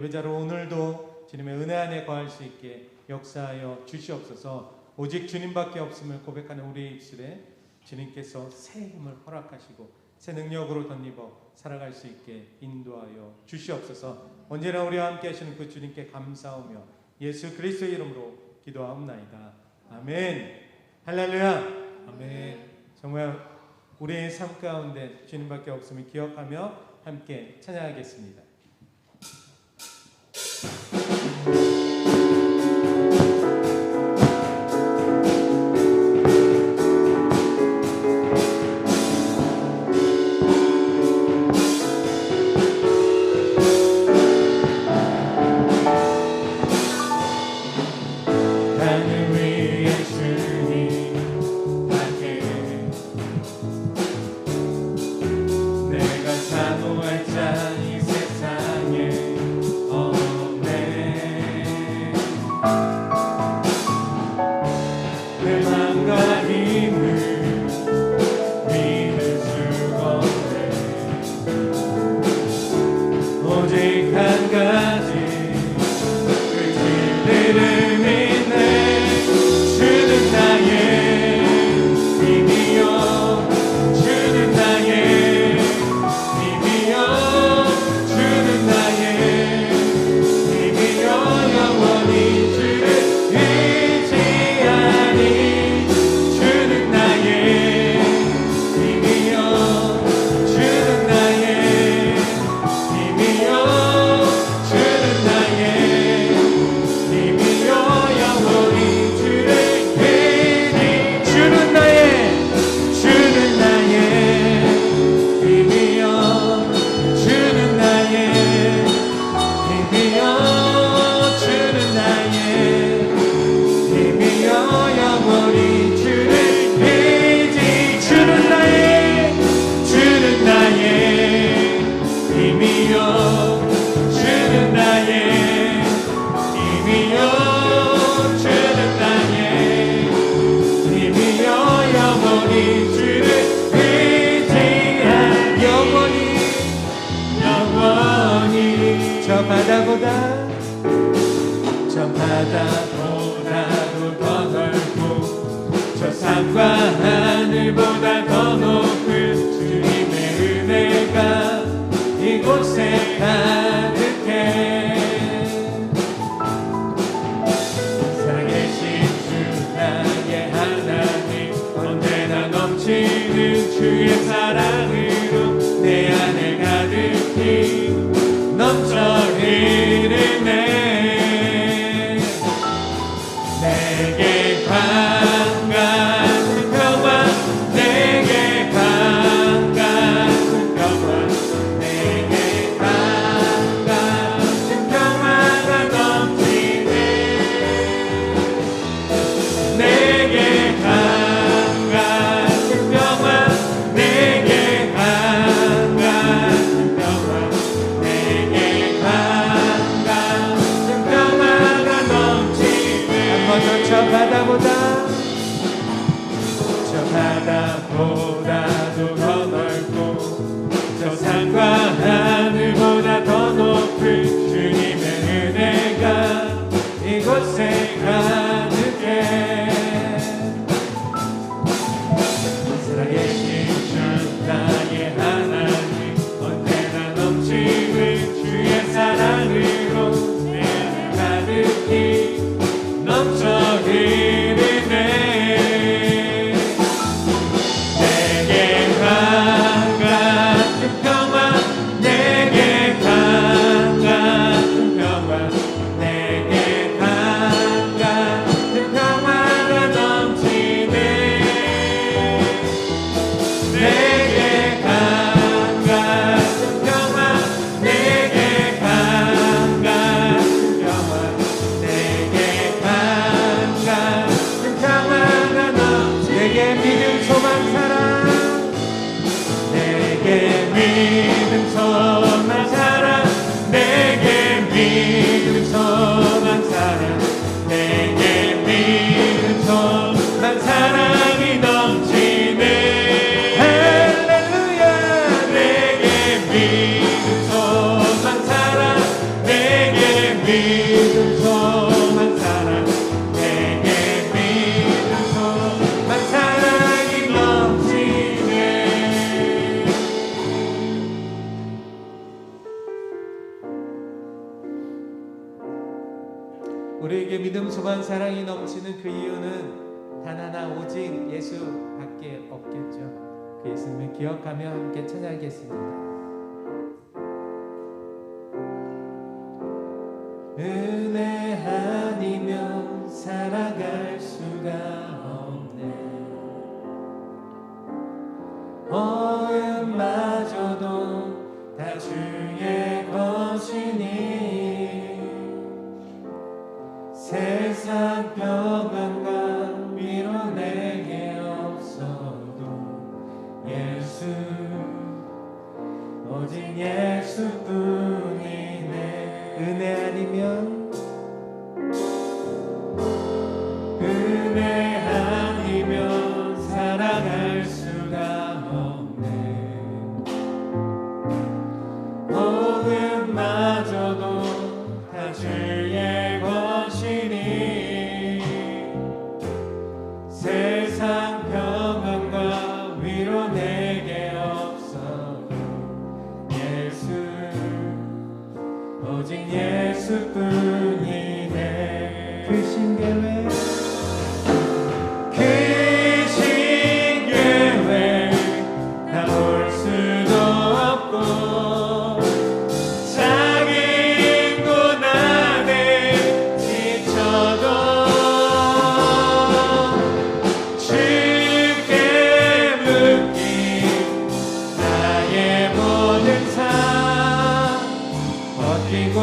예배자로 오늘도 주님의 은혜 안에 거할 수 있게 역사하여 주시옵소서. 오직 주님밖에 없음을 고백하는 우리의 입술에 주님께서 새 힘을 허락하시고 새 능력으로 덧입어 살아갈 수 있게 인도하여 주시옵소서. 언제나 우리와 함께 하시는 그 주님께 감사하며 예수 그리스도의 이름으로 기도하옵나이다. 아멘. 할렐루야. 아멘. 정말 우리의 삶 가운데 주님밖에 없음을 기억하며 함께 찬양하겠습니다. 오직 한 가지 그 진리를 믿네. 주는 나의 힘이요, 주는 나의 힘이요, 주는 나의 힘이요. 영원히 주를 의지하니 주는 나의 힘이요, 주는 나의 힘이요, 주는 나의 힘이요. 영원히 주를 의지. 주는 나의 힘이요, 주는 나의 힘이요, 주는 나의 힘이요. 영원히 주를 의지. 주는 나의 힘이요, 주는 나의 힘이요, 주는 나의 힘이요. 영원히 주를 의지한 영원히 저 바다보다도 더 넓고 저 산과 하늘보다 더 높은 주님의 은혜가 이곳에 가득해. 살아계신 주 나의 하나님, 언제나 넘치는 주의 사랑으로 내 안에 가득히 넘쳐 흐르네. 내게 강 같은 평화, 내게 강 같은 평화, 내게 강 같은 평화가 넘치네. 내게 강 같은 평화, 내게 강 같은 평화, 내게 강 같은 평화가 넘치네. 한 번 더 저 바다보다도 더 넓고 저 산과 하늘보다 더 높은 주님의 은혜가 이곳에 가득해. 살아계신 주 나의 하나님, 언제나 넘치는 주의 사랑으로 내 안에 가득히 넘쳐 흐르네. 내게 강 같은 평화, 내게 강 같은 평화, 내게 강 같은 믿음소만 사랑 내게 믿음소만 사랑이 넘치네. 우리에게 믿음 소반 사랑이 넘치는 그 이유는 단 하나 오직 예수밖에 없겠죠. 그 예수님을 기억하며 함께 찬양하겠습니다. 은혜 아니면 살아갈 수가 없네. 어음마저도 다 주의 것이니 세상 평안과 위로 내게 없어도 예수 오직 예수뿐이네. 은혜 아니면 은혜 아니면 살아갈 수가 없네. 복음마저도 다 주의 것이니 세상 평안과 위로 내게 없어도 예수 오직 예수뿐이네. 그 신계회 그 신계회 다 볼 수도 없고 작은 곳 안에 지쳐도 주께 묶인 나의 모든 삶 버티고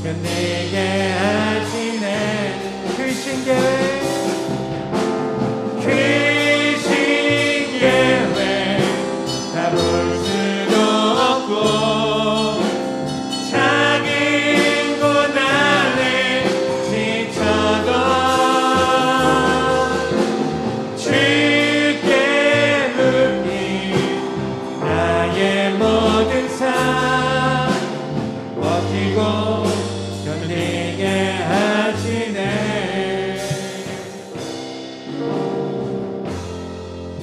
견디게 하시네. 그 신계회 그 신계회 다 볼 수도 없고 작은 곳 안에 지쳐도 주께 묶인 나의 모든 삶 버티고 견디게 하시네.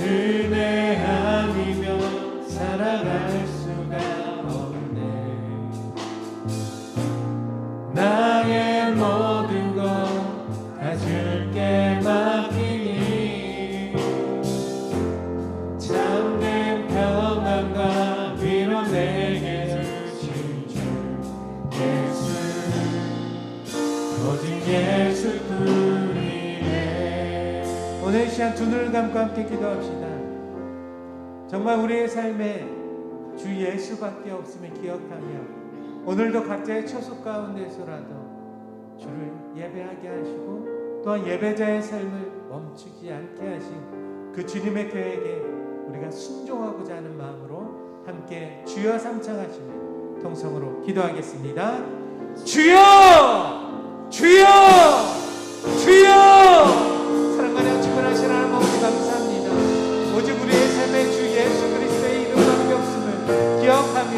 은혜 아니면 살아갈 수가 없네. 나의 모든 것 다 줄게 맡기니 참된 평안과 위로 내게 주신 주 예수 오직 예수뿐이네. 오늘 이 시간 두 눈을 감고 함께 기도합시다. 정말 우리의 삶에 주 예수밖에 없음을 기억하며 오늘도 각자의 처소 가운데서라도 주를 예배하게 하시고 또한 예배자의 삶을 멈추지 않게 하신 그 주님의 계획에 우리가 순종하고자 하는 마음으로 함께 주여 삼창하시며 통성으로 기도하겠습니다. 주여! 주여! 주여! 사랑하는 주권하신 하나님 아버지 감사합니다. 오직 우리의 삶에 주 예수 그리스도의 이름밖에 없음을 기억하며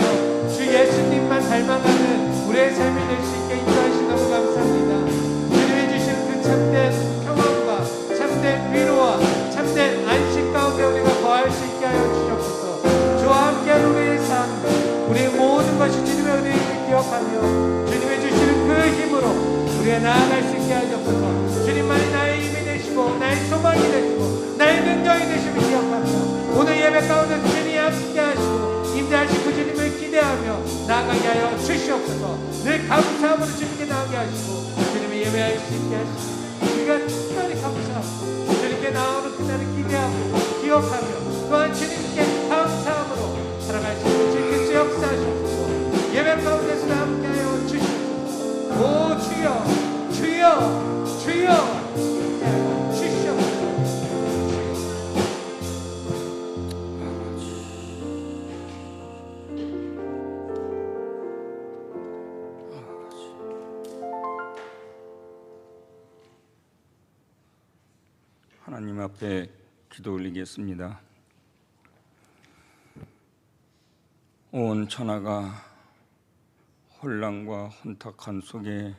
주 예수님만 닮아가는 우리의 삶이 될 수 있게 인도하시 너무 감사합니다. 주님이 주신 그 참된 평안과 참된 위로와 참된 안식 가운데 우리가 거할 수 있게 하여 주시옵소서. 주와 함께한 우리의 삶, 우리의 모든 것이 주님의 은혜임을 기억하며 주님의 주시는 그 힘으로 우리가 나아갈 수 있게 하옵소서. 주님만이 나의 힘이 되시고 나의 소망이 되시고 나의 능력이 되심을 기억하며 오늘 예배 가운데 주님이 함께 하시고 임재하신 그 주님을 기대하며 나아가게 하여 주시옵소서. 늘 감사함으로 주님께 나아가게 하시고 주님의 예배할 수 있게 하시고 우리가 특별히 감사하고 주님께 나오는 그날을 기대하고 기억하며 또한 주님께 감사함으로 살아갈 수 있는 주님께서 역사하시옵소서. 예배 가운데서 함께 하여 주시옵소서. 오 주여 주여 주여 주시옵소서. 하나님 앞에 기도 올리겠습니다. 온 천하가 혼란과 혼탁한 속에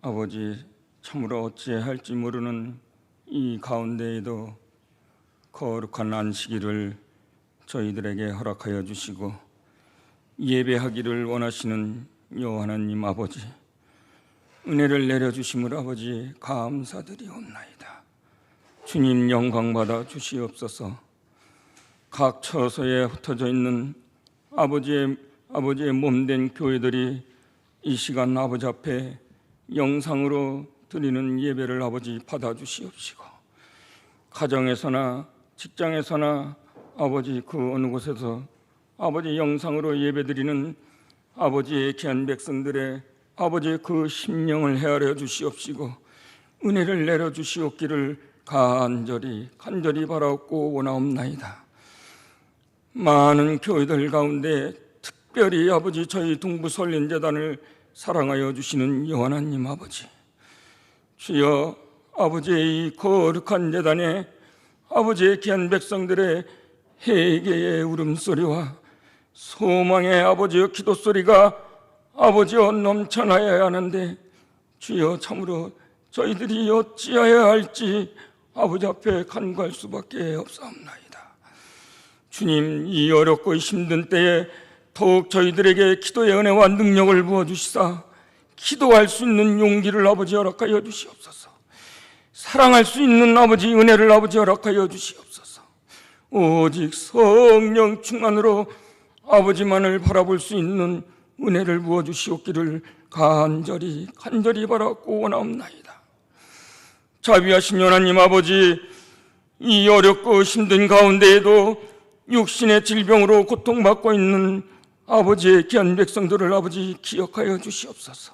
아버지 참으로 어찌해야 할지 모르는 이 가운데에도 거룩한 안식일을 저희들에게 허락하여 주시고 예배하기를 원하시는 여호와 하나님 아버지, 은혜를 내려주심을 아버지 감사드리옵나이다. 주님 영광 받아 주시옵소서. 각 처소에 흩어져 있는 아버지의 몸된 교회들이 이 시간 아버지 앞에 영상으로 드리는 예배를 아버지 받아 주시옵시고, 가정에서나 직장에서나 아버지 그 어느 곳에서 아버지 영상으로 예배드리는 아버지의 귀한 백성들의 아버지의 그 심령을 헤아려 주시옵시고 은혜를 내려 주시옵기를 간절히 바라옵고 원하옵나이다. 많은 교회들 가운데 특별히 아버지 저희 동부설린재단을 사랑하여 주시는 여호와 하나님 아버지, 주여 아버지의 이 거룩한 재단에 아버지의 귀한 백성들의 회개의 울음소리와 소망의 아버지의 기도소리가 아버지여 넘쳐나야 하는데 주여 참으로 저희들이 어찌하여야 할지 아버지 앞에 간구할 수밖에 없사옵나이다. 주님, 이 어렵고 힘든 때에 더욱 저희들에게 기도의 은혜와 능력을 부어주시사 기도할 수 있는 용기를 아버지 허락하여 주시옵소서. 사랑할 수 있는 아버지 은혜를 아버지 허락하여 주시옵소서. 오직 성령 충만으로 아버지만을 바라볼 수 있는 은혜를 부어주시옵기를 간절히 바라고 원하옵나이다. 자비하신 하나님 아버지, 이 어렵고 힘든 가운데에도 육신의 질병으로 고통받고 있는 아버지의 귀한 백성들을 아버지 기억하여 주시옵소서.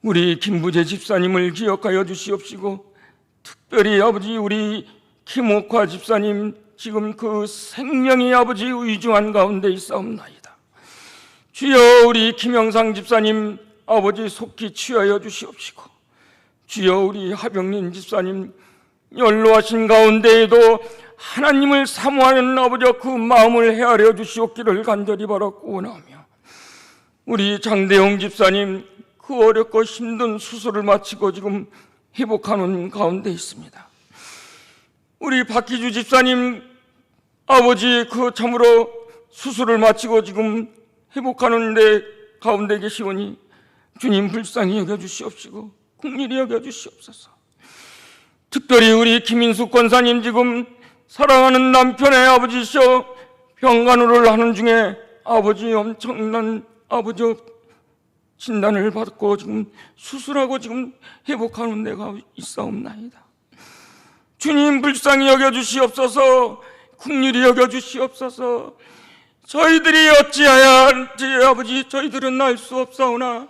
우리 김부재 집사님을 기억하여 주시옵시고 특별히 아버지 우리 김옥화 집사님 지금 그 생명이 아버지 위중한 가운데 있사옵나이다. 주여 우리 김영상 집사님 아버지 속히 취하여 주시옵시고, 주여 우리 하병린 집사님 연로하신 가운데에도 하나님을 사모하는 아버지 그 마음을 헤아려 주시옵기를 간절히 바라고 원하며, 우리 장대용 집사님 그 어렵고 힘든 수술을 마치고 지금 회복하는 가운데 있습니다. 우리 박희주 집사님 아버지 그 참으로 수술을 마치고 지금 회복하는 데 가운데 계시오니 주님 불쌍히 여겨주시옵시고 긍휼히 여겨주시옵소서. 특별히 우리 김인숙 권사님 지금 사랑하는 남편의 아버지시여 병간호를 하는 중에 아버지 엄청난 아버지 진단을 받고 지금 수술하고 지금 회복하는 데가 있사옵나이다. 주님 불쌍히 여겨주시옵소서. 긍휼히 여겨주시옵소서. 저희들이 어찌하야 할지 아버지 저희들은 알 수 없사오나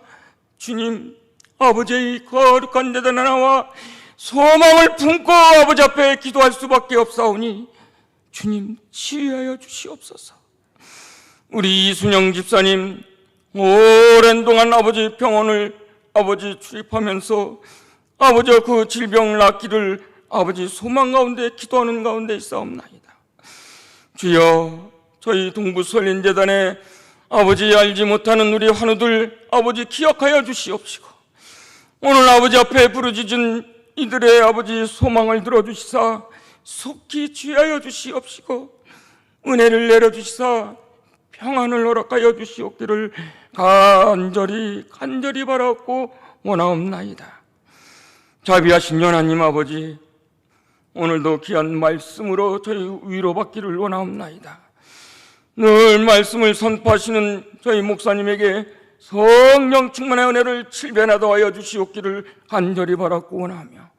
주님 아버지의 거룩한 재단에 나와 소망을 품고 아버지 앞에 기도할 수밖에 없사오니 주님 치유하여 주시옵소서. 우리 이순영 집사님 오랜 동안 아버지 병원을 아버지 출입하면서 아버지 그 질병을 낫기를 아버지 소망 가운데 기도하는 가운데 있사옵나이다. 주여 저희 동부설린재단에 아버지 알지 못하는 우리 환우들 아버지 기억하여 주시옵시고 오늘 아버지 앞에 부르짖은 이들의 아버지 소망을 들어주시사 속히 취하여 주시옵시고 은혜를 내려주시사 평안을 허락하여 주시옵기를 간절히 바라옵고 원하옵나이다. 자비하신 하나님 아버지, 오늘도 귀한 말씀으로 저희 위로받기를 원하옵나이다. 늘 말씀을 선포하시는 저희 목사님에게 성령 충만의 은혜를 칠배나도하여 주시옵기를 간절히 바라고 원하며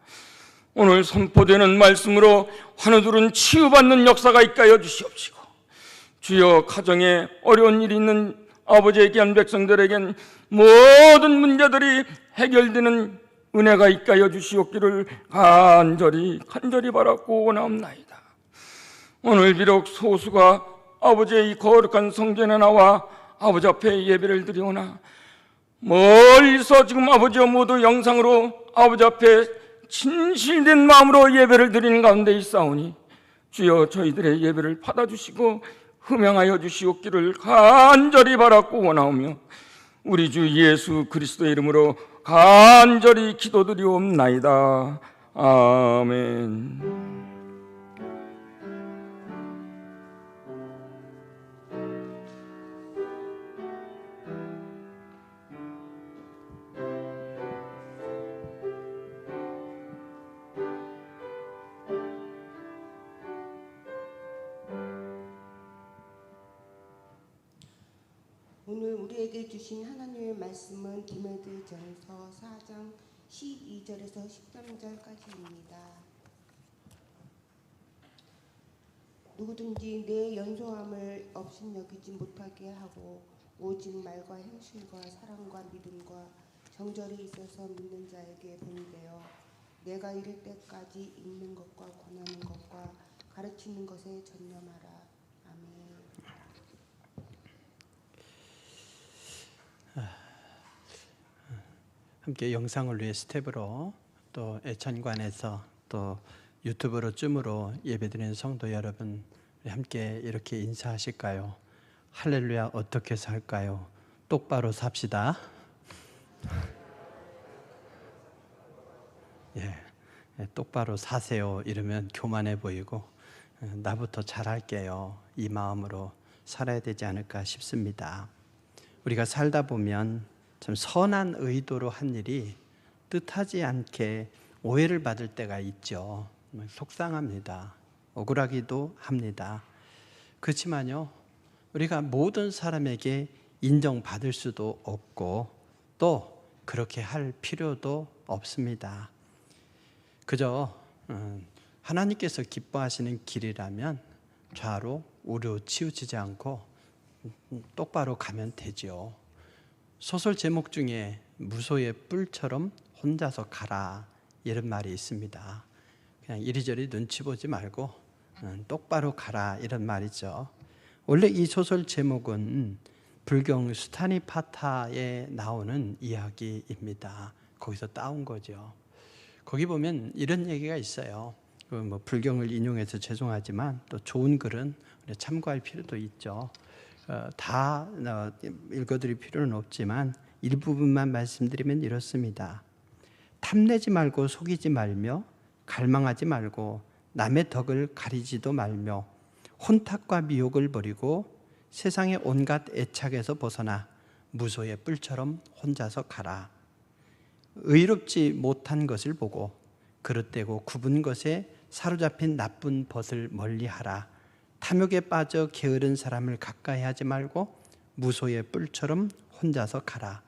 오늘 선포되는 말씀으로 환우들은 치유받는 역사가 있게 하여 주시옵시고 주여 가정에 어려운 일이 있는 아버지의 귀한 백성들에겐 모든 문제들이 해결되는 은혜가 있게 하여 주시옵기를 간절히 바라고 원하옵나이다. 오늘 비록 소수가 아버지의 이 거룩한 성전에 나와 아버지 앞에 예배를 드리오나 멀리서 지금 아버지와 모두 영상으로 아버지 앞에 진실된 마음으로 예배를 드리는 가운데 있사오니 주여 저희들의 예배를 받아주시고 흠양하여 주시옵기를 간절히 바라고 원하오며 우리 주 예수 그리스도의 이름으로 간절히 기도드리옵나이다. 아멘. 오늘 우리에게 주신 하나님의 말씀은 디모데전서 4장 12절에서 13절까지입니다. 누구든지 내 연소함을 업신여기지 못하게 하고 오직 말과 행실과 사랑과 믿음과 정절이 있어서 믿는 자에게 본되어 내가 이를 때까지 읽는 것과 권하는 것과 가르치는 것에 전념하라. 아멘. 함께 영상을 위해 스텝으로 또 애천관에서 또 유튜브로 줌으로 예배드리는 성도 여러분, 함께 이렇게 인사하실까요? 할렐루야, 어떻게 살까요? 똑바로 삽시다. 똑바로 사세요 이러면 교만해 보이고 나부터 잘할게요 이 마음으로 살아야 되지 않을까 싶습니다. 우리가 살다 보면 참 선한 의도로 한 일이 뜻하지 않게 오해를 받을 때가 있죠. 속상합니다. 억울하기도 합니다. 그렇지만요, 우리가 모든 사람에게 인정받을 수도 없고 또 그렇게 할 필요도 없습니다. 그저 하나님께서 기뻐하시는 길이라면 좌로 우로 치우치지 않고 똑바로 가면 되죠. 소설 제목 중에 무소의 뿔처럼 혼자서 가라 이런 말이 있습니다. 그냥 이리저리 눈치 보지 말고 똑바로 가라 이런 말이죠. 원래 이 소설 제목은 불경 수타니파타에 나오는 이야기입니다. 거기서 따온 거죠. 거기 보면 이런 얘기가 있어요. 불경을 인용해서 죄송하지만 또 좋은 글은 참고할 필요도 있죠. 다 읽어드릴 필요는 없지만 일부분만 말씀드리면 이렇습니다. 탐내지 말고 속이지 말며 갈망하지 말고 남의 덕을 가리지도 말며 혼탁과 미혹을 버리고 세상의 온갖 애착에서 벗어나 무소의 뿔처럼 혼자서 가라. 의롭지 못한 것을 보고 그릇되고 굽은 것에 사로잡힌 나쁜 벗을 멀리하라. 탐욕에 빠져 게으른 사람을 가까이 하지 말고 무소의 뿔처럼 혼자서 가라.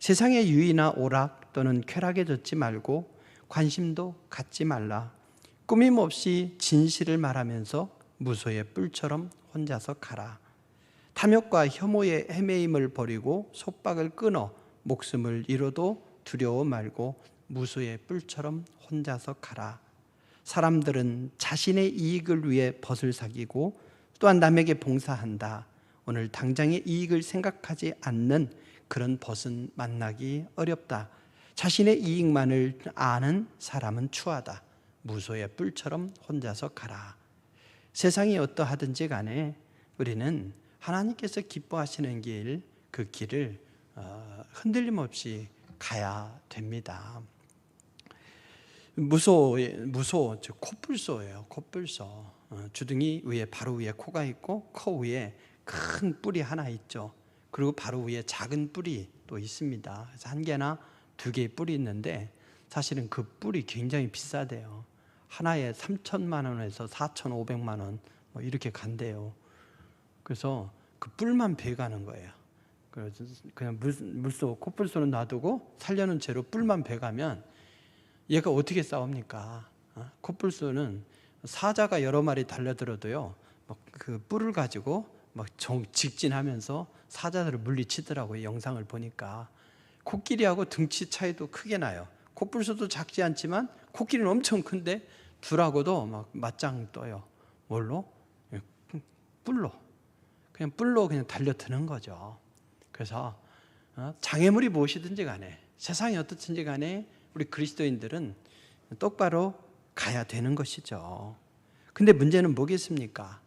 세상의 유의나 오락 또는 쾌락에 젖지 말고 관심도 갖지 말라. 꾸밈없이 진실을 말하면서 무소의 뿔처럼 혼자서 가라. 탐욕과 혐오의 헤매임을 버리고 속박을 끊어 목숨을 잃어도 두려워 말고 무소의 뿔처럼 혼자서 가라. 사람들은 자신의 이익을 위해 벗을 사귀고 또한 남에게 봉사한다. 오늘 당장의 이익을 생각하지 않는 그런 벗은 만나기 어렵다. 자신의 이익만을 아는 사람은 추하다. 무소의 뿔처럼 혼자서 가라. 세상이 어떠하든지 간에 우리는 하나님께서 기뻐하시는 길, 그 길을 흔들림 없이 가야 됩니다. 무소, 즉 코뿔소예요. 코뿔소. 주둥이 위에 바로 위에 코가 있고 코 위에 큰 뿔이 하나 있죠. 그리고 바로 위에 작은 뿔이 또 있습니다. 그래서 한 개나 두 개의 뿔이 있는데 사실은 그 뿔이 굉장히 비싸대요. 하나에 3천만 원에서 4,500만 원 뭐 이렇게 간대요. 그래서 그 뿔만 베가는 거예요. 그래서 그냥 물소, 코뿔소는 놔두고 살려는 채로 뿔만 베가면 얘가 어떻게 싸웁니까? 코뿔소는 사자가 여러 마리 달려들어도요, 그 뿔을 가지고 막 직진하면서 사자들을 물리치더라고요. 영상을 보니까. 코끼리하고 등치 차이도 크게 나요. 코뿔소도 작지 않지만 코끼리는 엄청 큰데 둘하고도 막 맞짱 떠요. 뭘로? 뿔로. 그냥 뿔로 그냥 달려드는 거죠. 그래서 장애물이 무엇이든지 간에 세상이 어떻든지 간에 우리 그리스도인들은 똑바로 가야 되는 것이죠. 근데 문제는 뭐겠습니까?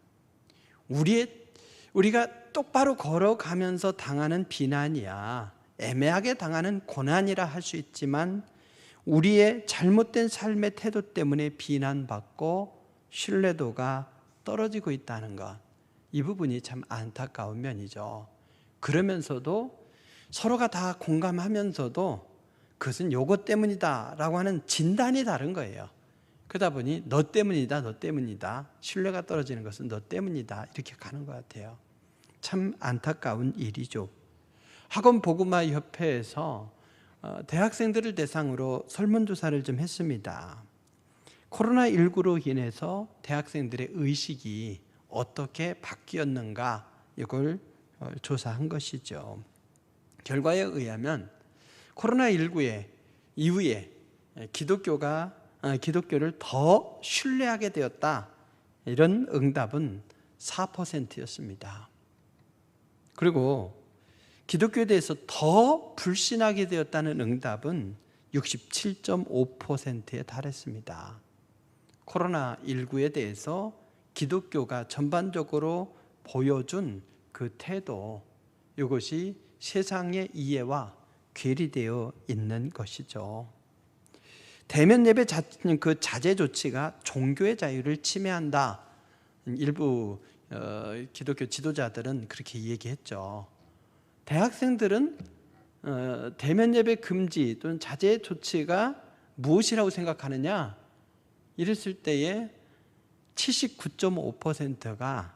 우리가 똑바로 걸어가면서 당하는 비난이야 애매하게 당하는 고난이라 할 수 있지만 우리의 잘못된 삶의 태도 때문에 비난받고 신뢰도가 떨어지고 있다는 것, 이 부분이 참 안타까운 면이죠. 그러면서도 서로가 다 공감하면서도 그것은 요것 때문이다 라고 하는 진단이 다른 거예요. 그러다 보니 너 때문이다, 너 때문이다, 신뢰가 떨어지는 것은 너 때문이다, 이렇게 가는 것 같아요. 참 안타까운 일이죠. 학원 복음화 협회에서 대학생들을 대상으로 설문조사를 좀 했습니다. 코로나19로 인해서 대학생들의 의식이 어떻게 바뀌었는가, 이걸 조사한 것이죠. 결과에 의하면 코로나19 이후에 기독교를 더 신뢰하게 되었다, 이런 응답은 4%였습니다. 그리고 기독교에 대해서 더 불신하게 되었다는 응답은 67.5%에 달했습니다. 코로나19에 대해서 기독교가 전반적으로 보여준 그 태도, 이것이 세상의 이해와 괴리되어 있는 것이죠. 대면 예배 그 자제 조치가 종교의 자유를 침해한다. 일부 기독교 지도자들은 그렇게 얘기했죠. 대학생들은 대면 예배 금지 또는 자제 조치가 무엇이라고 생각하느냐? 이랬을 때에 79.5%가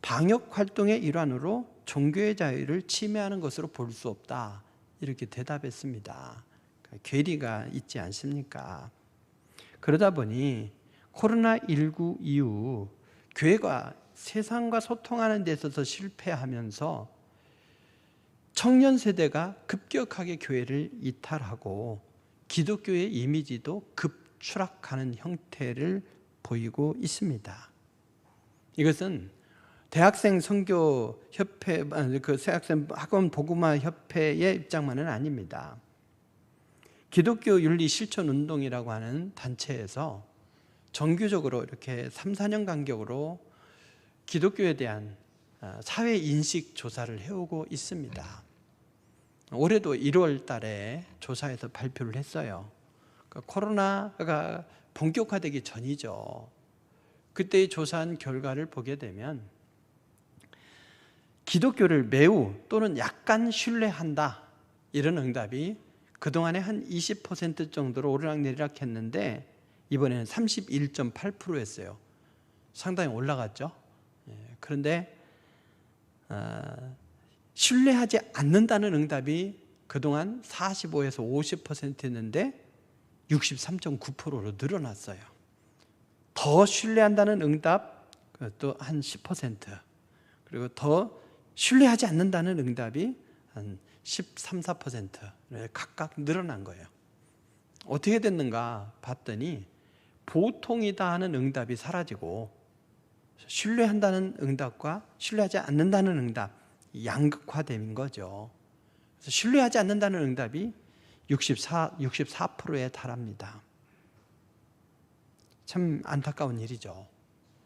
방역 활동의 일환으로 종교의 자유를 침해하는 것으로 볼 수 없다, 이렇게 대답했습니다. 괴리가 있지 않습니까? 그러다 보니 코로나19 이후 교회가 세상과 소통하는 데 있어서 실패하면서 청년 세대가 급격하게 교회를 이탈하고 기독교의 이미지도 급추락하는 형태를 보이고 있습니다. 이것은 대학생 선교 협회, 대학생 학원 복음화 협회의 입장만은 아닙니다. 기독교 윤리 실천 운동이라고 하는 단체에서 정규적으로 이렇게 3, 4년 간격으로 기독교에 대한 사회 인식 조사를 해오고 있습니다. 올해도 1월 달에 조사에서 발표를 했어요. 코로나가 본격화되기 전이죠. 그때 조사한 결과를 보게 되면 기독교를 매우 또는 약간 신뢰한다, 이런 응답이 그동안에 한 20% 정도로 오르락내리락 했는데 이번에는 31.8%였어요. 상당히 올라갔죠. 그런데 신뢰하지 않는다는 응답이 그동안 45에서 50%였는데 63.9%로 늘어났어요. 더 신뢰한다는 응답 또 한 10%, 그리고 더 신뢰하지 않는다는 응답이 한 13, 14% 각각 늘어난 거예요. 어떻게 됐는가 봤더니 보통이다 하는 응답이 사라지고 신뢰한다는 응답과 신뢰하지 않는다는 응답, 양극화된 거죠. 그래서 신뢰하지 않는다는 응답이 64%에 달합니다. 참 안타까운 일이죠.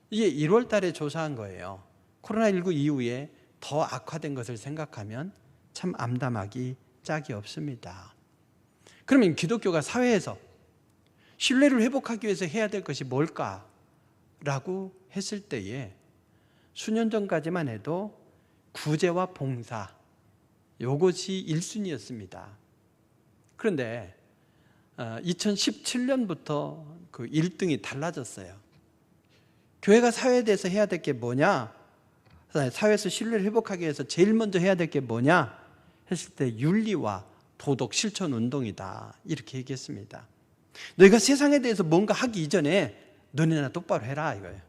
이게 1월 달에 조사한 거예요. 코로나19 이후에 더 악화된 것을 생각하면 참 암담하기 짝이 없습니다. 그러면 기독교가 사회에서 신뢰를 회복하기 위해서 해야 될 것이 뭘까라고 했을 때에 수년 전까지만 해도 구제와 봉사, 이것이 1순위였습니다. 그런데 2017년부터 그 1등이 달라졌어요. 교회가 사회에 대해서 해야 될 게 뭐냐? 사회에서 신뢰를 회복하기 위해서 제일 먼저 해야 될 게 뭐냐? 했을 때 윤리와 도덕 실천 운동이다, 이렇게 얘기했습니다. 너희가 세상에 대해서 뭔가 하기 이전에 너네나 똑바로 해라, 이거예요.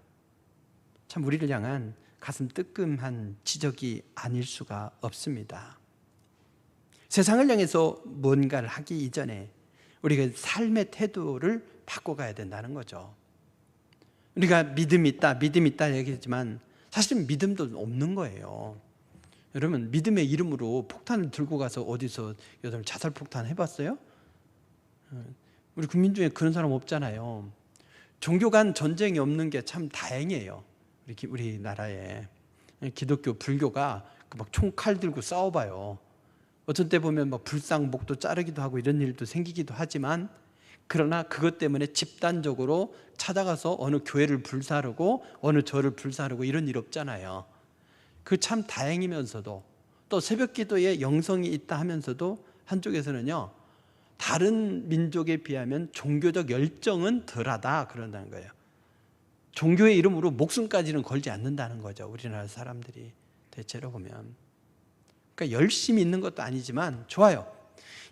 참 우리를 향한 가슴 뜨끔한 지적이 아닐 수가 없습니다. 세상을 향해서 뭔가를 하기 이전에 우리가 삶의 태도를 바꿔가야 된다는 거죠. 우리가 믿음 있다 얘기했지만 사실은 믿음도 없는 거예요. 여러분, 믿음의 이름으로 폭탄을 들고 가서 어디서 여러분 자살 폭탄 해봤어요? 우리 국민 중에 그런 사람 없잖아요. 종교 간 전쟁이 없는 게 참 다행이에요. 우리나라에 기독교, 불교가 막 총칼 들고 싸워봐요. 어떤 때 보면 막 불상복도 자르기도 하고 이런 일도 생기기도 하지만, 그러나 그것 때문에 집단적으로 찾아가서 어느 교회를 불사르고 어느 절을 불사르고 이런 일 없잖아요. 그 참 다행이면서도, 또 새벽기도에 영성이 있다 하면서도 한쪽에서는요, 다른 민족에 비하면 종교적 열정은 덜하다 그런다는 거예요. 종교의 이름으로 목숨까지는 걸지 않는다는 거죠, 우리나라 사람들이 대체로 보면. 그러니까 열심히 있는 것도 아니지만 좋아요.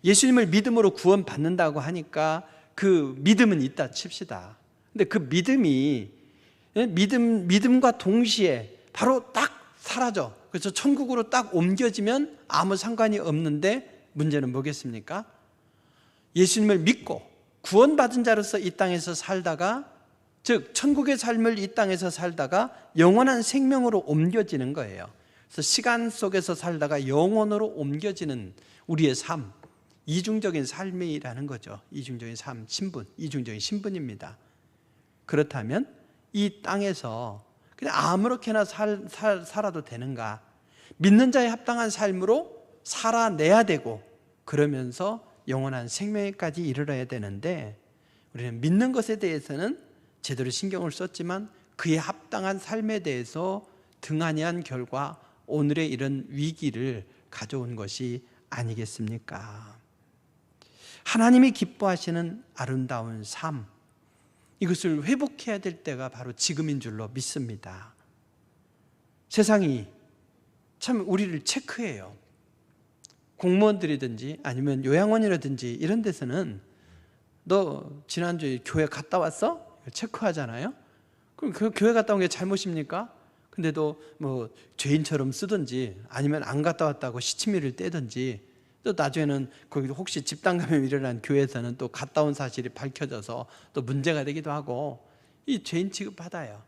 예수님을 믿음으로 구원받는다고 하니까 그 믿음은 있다 칩시다. 근데 그 믿음과 동시에 바로 딱 사라져. 그래서 천국으로 딱 옮겨지면 아무 상관이 없는데, 문제는 뭐겠습니까? 예수님을 믿고 구원받은 자로서 이 땅에서 살다가, 즉 천국의 삶을 이 땅에서 살다가 영원한 생명으로 옮겨지는 거예요. 그래서 시간 속에서 살다가 영원으로 옮겨지는 우리의 삶, 이중적인 삶이라는 거죠. 이중적인 삶, 신분, 이중적인 신분입니다. 그렇다면 이 땅에서 그냥 아무렇게나 살아도 되는가? 믿는 자에 합당한 삶으로 살아내야 되고, 그러면서 영원한 생명에까지 이르러야 되는데, 우리는 믿는 것에 대해서는 제대로 신경을 썼지만 그에 합당한 삶에 대해서 등한히한 결과 오늘의 이런 위기를 가져온 것이 아니겠습니까? 하나님이 기뻐하시는 아름다운 삶, 이것을 회복해야 될 때가 바로 지금인 줄로 믿습니다. 세상이 참 우리를 체크해요. 공무원들이든지 아니면 요양원이라든지 이런 데서는 너 지난주에 교회 갔다 왔어? 체크하잖아요. 그럼 그 교회 갔다 온 게 잘못입니까? 근데도 뭐 죄인처럼 쓰든지 아니면 안 갔다 왔다고 시치미를 떼든지, 또 나중에는 거기 혹시 집단 감염이 일어난 교회에서는 또 갔다 온 사실이 밝혀져서 또 문제가 되기도 하고, 이 죄인 취급받아요.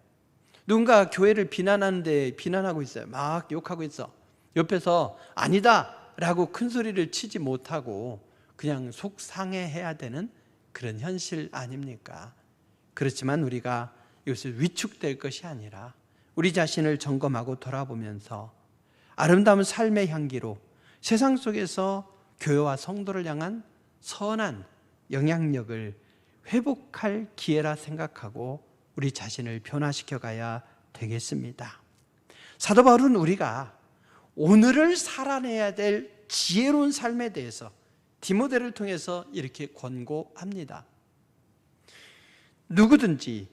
누군가 교회를 비난하는데 비난하고 있어요. 막 욕하고 있어. 옆에서 아니다 라고 큰 소리를 치지 못하고 그냥 속상해해야 되는 그런 현실 아닙니까? 그렇지만 우리가 이것을 위축될 것이 아니라 우리 자신을 점검하고 돌아보면서 아름다운 삶의 향기로 세상 속에서 교회와 성도를 향한 선한 영향력을 회복할 기회라 생각하고 우리 자신을 변화시켜 가야 되겠습니다. 사도 바울은 우리가 오늘을 살아내야 될 지혜로운 삶에 대해서 디모데를 통해서 이렇게 권고합니다. 누구든지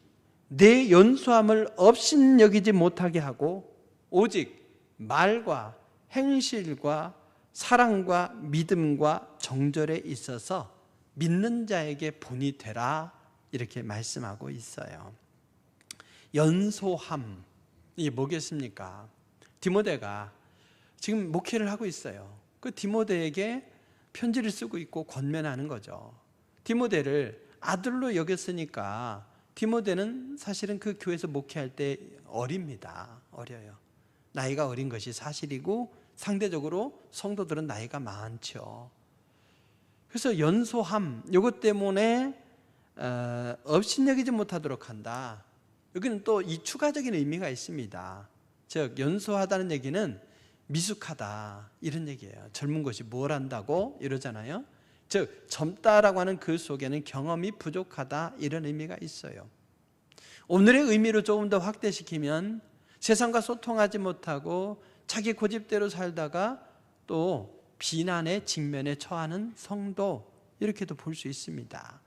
내 연소함을 업신여기지 못하게 하고 오직 말과 행실과 사랑과 믿음과 정절에 있어서 믿는 자에게 본이 되라, 이렇게 말씀하고 있어요. 연소함, 이게 뭐겠습니까? 디모데가 지금 목회를 하고 있어요. 그 디모데에게 편지를 쓰고 있고 권면하는 거죠. 디모데를 아들로 여겼으니까 디모데는 사실은 그 교회에서 목회할 때 어립니다. 어려요. 나이가 어린 것이 사실이고 상대적으로 성도들은 나이가 많죠. 그래서 연소함, 이것 때문에 업신여기지 못하도록 한다. 여기는 또 이 추가적인 의미가 있습니다. 즉 연소하다는 얘기는 미숙하다 이런 얘기예요. 젊은 것이 뭘 안다고 이러잖아요. 즉 젊다라고 하는 그 속에는 경험이 부족하다 이런 의미가 있어요. 오늘의 의미로 조금 더 확대시키면 세상과 소통하지 못하고 자기 고집대로 살다가 또 비난의 직면에 처하는 성도, 이렇게도 볼 수 있습니다.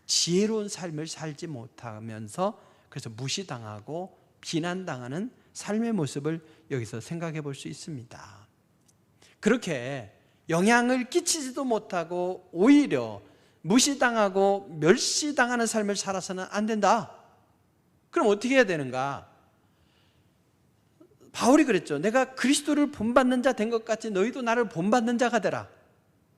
지혜로운 삶을 살지 못하면서 그래서 무시당하고 비난당하는 삶의 모습을 여기서 생각해 볼 수 있습니다. 그렇게 영향을 끼치지도 못하고 오히려 무시당하고 멸시당하는 삶을 살아서는 안 된다. 그럼 어떻게 해야 되는가? 바울이 그랬죠. 내가 그리스도를 본받는 자 된 것 같이 너희도 나를 본받는 자가 되라.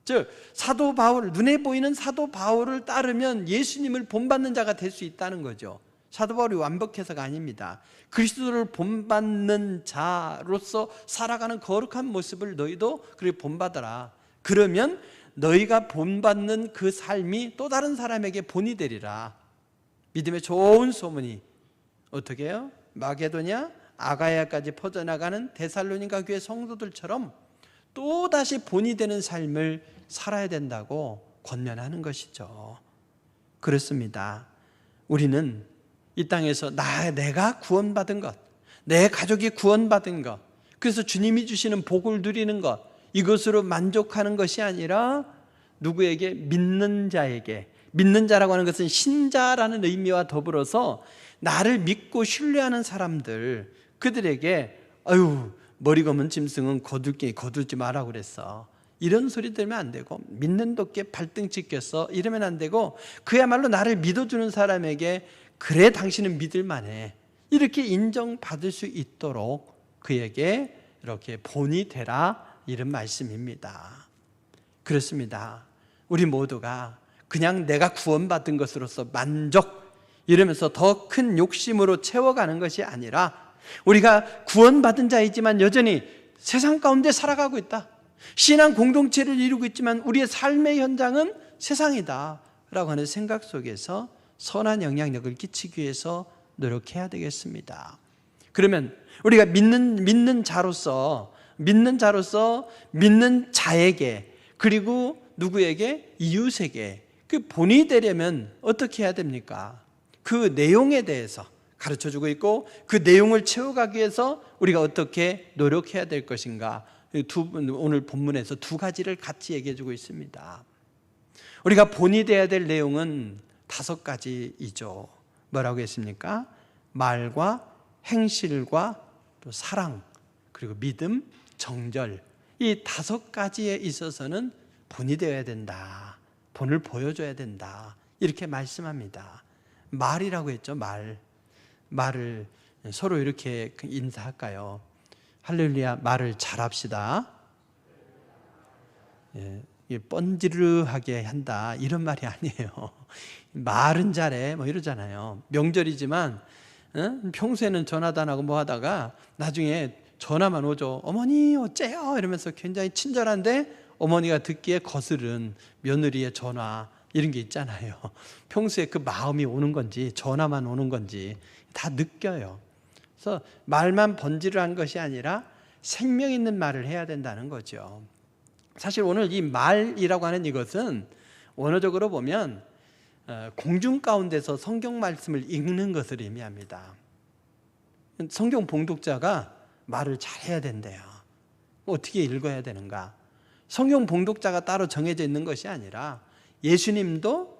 즉 사도 바울, 눈에 보이는 사도 바울을 따르면 예수님을 본받는 자가 될 수 있다는 거죠. 사도 바울이 완벽해서가 아닙니다. 그리스도를 본받는 자로서 살아가는 거룩한 모습을 너희도 그렇게 본받아라. 그러면 너희가 본받는 그 삶이 또 다른 사람에게 본이 되리라. 믿음의 좋은 소문이 어떻게 해요? 마게도냐, 아가야까지 퍼져나가는 데살로니가 교회 성도들처럼 또다시 본이 되는 삶을 살아야 된다고 권면하는 것이죠. 그렇습니다. 우리는 이 땅에서 내가 구원받은 것, 내 가족이 구원받은 것, 그래서 주님이 주시는 복을 누리는 것, 이것으로 만족하는 것이 아니라 누구에게? 믿는 자에게. 믿는 자라고 하는 것은 신자라는 의미와 더불어서 나를 믿고 신뢰하는 사람들, 그들에게 머리 검은 짐승은 거둘지 마라 그랬어, 이런 소리 들으면 안 되고, 믿는 도끼에 발등치 꼈어 이러면 안 되고, 그야말로 나를 믿어주는 사람에게 그래 당신은 믿을만해 이렇게 인정받을 수 있도록 그에게 이렇게 본이 되라, 이런 말씀입니다. 그렇습니다. 우리 모두가 그냥 내가 구원받은 것으로서 만족 이러면서 더 큰 욕심으로 채워가는 것이 아니라, 우리가 구원받은 자이지만 여전히 세상 가운데 살아가고 있다, 신앙 공동체를 이루고 있지만 우리의 삶의 현장은 세상이다 라고 하는 생각 속에서 선한 영향력을 끼치기 위해서 노력해야 되겠습니다. 그러면 우리가 믿는 자로서 믿는 자에게, 그리고 누구에게? 이웃에게 그 본이 되려면 어떻게 해야 됩니까? 그 내용에 대해서 가르쳐주고 있고, 그 내용을 채워가기 위해서 우리가 어떻게 노력해야 될 것인가, 오늘 본문에서 두 가지를 같이 얘기해주고 있습니다. 우리가 본이 되어야 될 내용은 5가지이죠. 뭐라고 했습니까? 말과 행실과 또 사랑, 그리고 믿음, 정절, 이 5가지에 있어서는 본이 되어야 된다, 본을 보여줘야 된다, 이렇게 말씀합니다. 말이라고 했죠. 말을 서로 이렇게 인사할까요? 할렐루야, 말을 잘합시다. 뻔지르하게 한다, 이런 말이 아니에요. 말은 잘해 뭐 이러잖아요. 명절이지만 평소에는 전화도 안 하고 뭐 하다가 나중에 전화만 오죠. 어머니 어째요? 이러면서 굉장히 친절한데 어머니가 듣기에 거스른 며느리의 전화, 이런 게 있잖아요. 평소에 그 마음이 오는 건지 전화만 오는 건지 다 느껴요. 그래서 말만 번지르한 것이 아니라 생명 있는 말을 해야 된다는 거죠. 사실 오늘 이 말이라고 하는 이것은 원어적으로 보면 공중 가운데서 성경 말씀을 읽는 것을 의미합니다. 성경 봉독자가 말을 잘해야 된대요. 어떻게 읽어야 되는가? 성경 봉독자가 따로 정해져 있는 것이 아니라 예수님도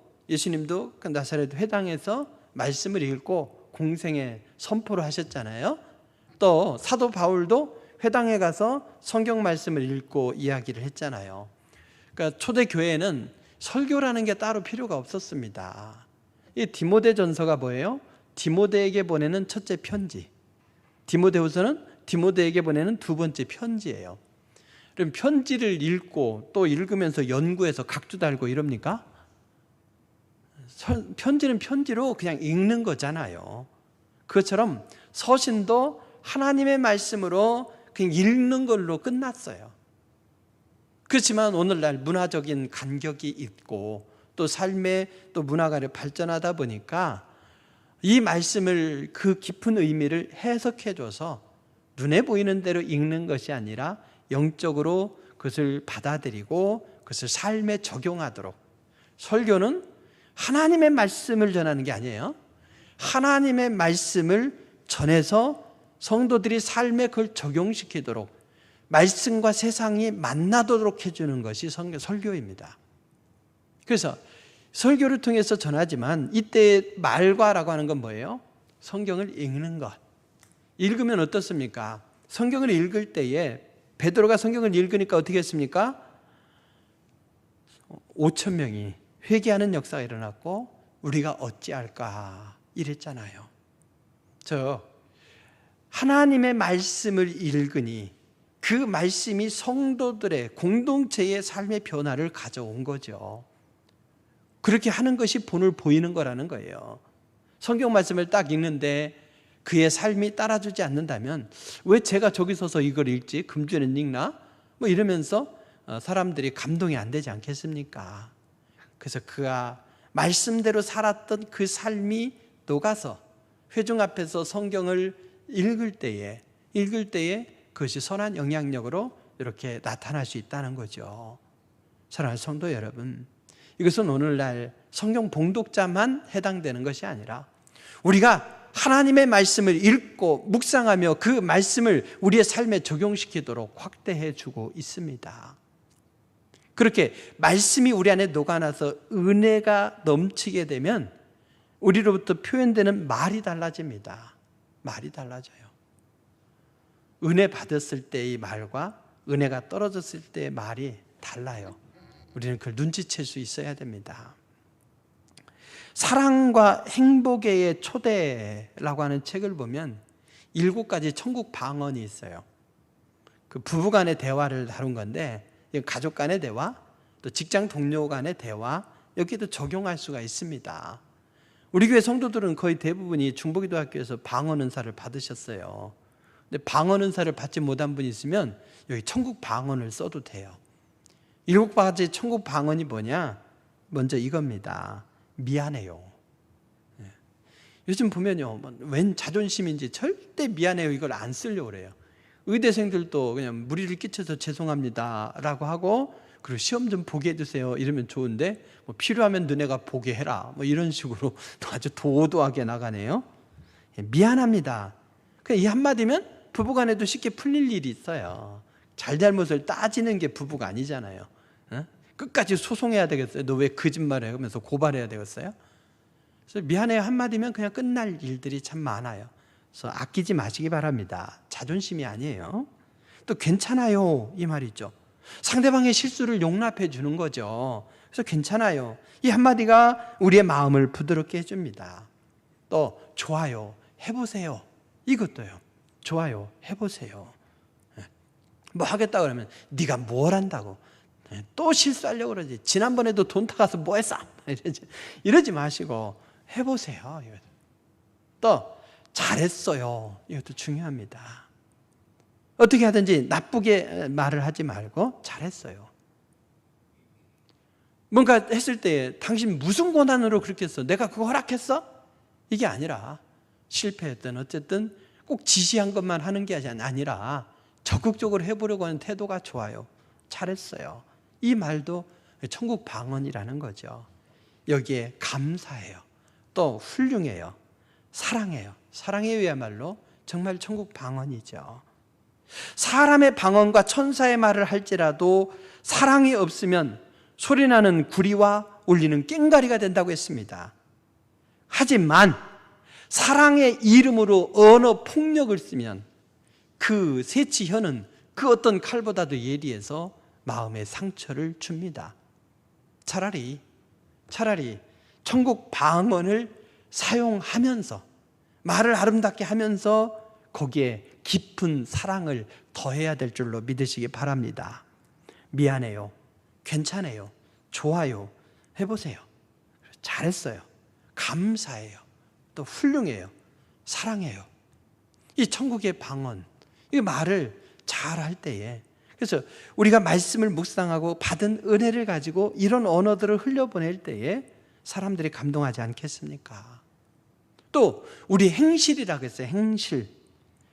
그 나사렛 회당에서 말씀을 읽고 공생에 선포를 하셨잖아요. 또 사도 바울도 회당에 가서 성경 말씀을 읽고 이야기를 했잖아요. 그러니까 초대 교회에는 설교라는 게 따로 필요가 없었습니다. 이 디모데전서가 뭐예요? 디모데에게 보내는 첫째 편지. 디모데후서는 디모데에게 보내는 2번째 편지예요. 그럼 편지를 읽고 또 읽으면서 연구해서 각주 달고 이럽니까? 편지는 편지로 그냥 읽는 거잖아요. 그것처럼 서신도 하나님의 말씀으로 그냥 읽는 걸로 끝났어요. 그렇지만 오늘날 문화적인 간격이 있고 또 삶의 또 문화가 발전하다 보니까 이 말씀을 그 깊은 의미를 해석해줘서 눈에 보이는 대로 읽는 것이 아니라 영적으로 그것을 받아들이고 그것을 삶에 적용하도록, 설교는 하나님의 말씀을 전하는 게 아니에요. 하나님의 말씀을 전해서 성도들이 삶에 그걸 적용시키도록, 말씀과 세상이 만나도록 해주는 것이 설교입니다. 그래서 설교를 통해서 전하지만 이때의 말과라고 하는 건 뭐예요? 성경을 읽는 것. 읽으면 어떻습니까? 성경을 읽을 때에 베드로가 성경을 읽으니까 어떻게 했습니까? 5,000명이 회개하는 역사가 일어났고 우리가 어찌할까 이랬잖아요. 하나님의 말씀을 읽으니 그 말씀이 성도들의 공동체의 삶의 변화를 가져온 거죠. 그렇게 하는 것이 본을 보이는 거라는 거예요. 성경 말씀을 딱 읽는데 그의 삶이 따라주지 않는다면 왜 제가 저기 서서 이걸 읽지? 금주에는 읽나? 뭐 이러면서 사람들이 감동이 안 되지 않겠습니까? 그래서 그가 말씀대로 살았던 그 삶이 녹아서 회중 앞에서 성경을 읽을 때에 그것이 선한 영향력으로 이렇게 나타날 수 있다는 거죠. 사랑하는 성도 여러분, 이것은 오늘날 성경 봉독자만 해당되는 것이 아니라 우리가 하나님의 말씀을 읽고 묵상하며 그 말씀을 우리의 삶에 적용시키도록 확대해 주고 있습니다. 그렇게 말씀이 우리 안에 녹아나서 은혜가 넘치게 되면 우리로부터 표현되는 말이 달라집니다. 말이 달라져요. 은혜 받았을 때의 말과 은혜가 떨어졌을 때의 말이 달라요. 우리는 그걸 눈치챌 수 있어야 됩니다. 사랑과 행복의 초대라고 하는 책을 보면 7가지 천국 방언이 있어요. 그 부부 간의 대화를 다룬 건데 가족 간의 대화, 또 직장 동료 간의 대화, 여기도 적용할 수가 있습니다. 우리 교회 성도들은 거의 대부분이 중보기도학교에서 방언 은사를 받으셨어요. 근데 방언 은사를 받지 못한 분이 있으면 여기 천국 방언을 써도 돼요. 7가지 천국 방언이 뭐냐? 먼저 이겁니다. 미안해요. 요즘 보면요, 웬 자존심인지 절대 미안해요 이걸 안 쓰려고 그래요. 의대생들도 그냥 무리를 끼쳐서 죄송합니다 라고 하고, 그리고 시험 좀 보게 해주세요 이러면 좋은데, 뭐 필요하면 너네가 보게 해라 뭐 이런 식으로 아주 도도하게 나가네요. 미안합니다. 이 한마디면 부부간에도 쉽게 풀릴 일이 있어요. 잘잘못을 따지는 게 부부가 아니잖아요. 끝까지 소송해야 되겠어요? 너 왜 거짓말해? 하면서 고발해야 되겠어요? 그래서 미안해요 한마디면 그냥 끝날 일들이 참 많아요. 그래서 아끼지 마시기 바랍니다. 자존심이 아니에요. 또 괜찮아요 이 말이죠. 상대방의 실수를 용납해 주는 거죠. 그래서 괜찮아요 이 한마디가 우리의 마음을 부드럽게 해줍니다. 또 좋아요 해보세요 이것도요. 좋아요 해보세요. 뭐 하겠다 그러면 네가 뭘 한다고 또 실수하려고 그러지. 지난번에도 돈 타가서 뭐 했어? 이러지 마시고 해보세요. 또 잘했어요. 이것도 중요합니다. 어떻게 하든지 나쁘게 말을 하지 말고 잘했어요. 뭔가 했을 때 당신 무슨 권한으로 그렇게 했어? 내가 그거 허락했어? 이게 아니라 실패했든 어쨌든 꼭 지시한 것만 하는 게 아니라 적극적으로 해보려고 하는 태도가 좋아요. 잘했어요. 이 말도 천국 방언이라는 거죠. 여기에 감사해요. 또 훌륭해요. 사랑해요. 사랑해요야말로 정말 천국 방언이죠. 사람의 방언과 천사의 말을 할지라도 사랑이 없으면 소리나는 구리와 울리는 꽹과리가 된다고 했습니다. 하지만 사랑의 이름으로 언어 폭력을 쓰면 그 세치혀는 그 어떤 칼보다도 예리해서 마음의 상처를 줍니다. 차라리 천국 방언을 사용하면서 말을 아름답게 하면서 거기에 깊은 사랑을 더해야 될 줄로 믿으시기 바랍니다. 미안해요. 괜찮아요. 좋아요. 해보세요. 잘했어요. 감사해요. 또 훌륭해요. 사랑해요. 이 천국의 방언, 이 말을 잘 할 때에, 그래서 우리가 말씀을 묵상하고 받은 은혜를 가지고 이런 언어들을 흘려보낼 때에 사람들이 감동하지 않겠습니까? 또 우리 행실이라고 했어요. 행실.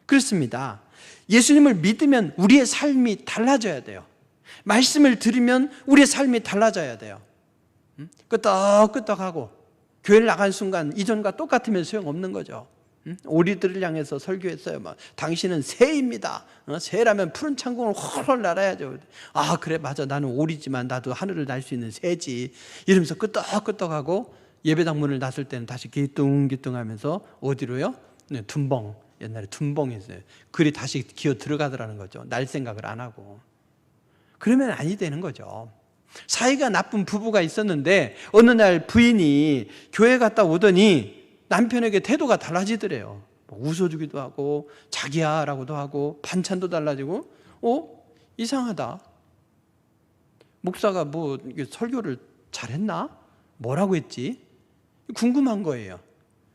그렇습니다. 예수님을 믿으면 우리의 삶이 달라져야 돼요. 말씀을 들으면 우리의 삶이 달라져야 돼요. 끄떡끄떡하고 교회를 나간 순간 이전과 똑같으면 소용없는 거죠. 오리들을 향해서 설교했어요. 막 당신은 새입니다. 새라면 푸른 창공을 훨훨 날아야죠. 아 그래 맞아 나는 오리지만 나도 하늘을 날 수 있는 새지. 이러면서 끄떡끄떡하고 예배당 문을 놨을 때는 다시 기뚱기뚱하면서 어디로요? 네, 둔벙. 옛날에 둔벙이 있어요. 글이 다시 기어 들어가더라는 거죠. 날 생각을 안 하고. 그러면 아니 되는 거죠. 사이가 나쁜 부부가 있었는데 어느 날 부인이 교회 갔다 오더니 남편에게 태도가 달라지더래요. 웃어주기도 하고 자기야 라고도 하고 반찬도 달라지고 이상하다. 목사가 뭐 설교를 잘했나? 뭐라고 했지? 궁금한 거예요.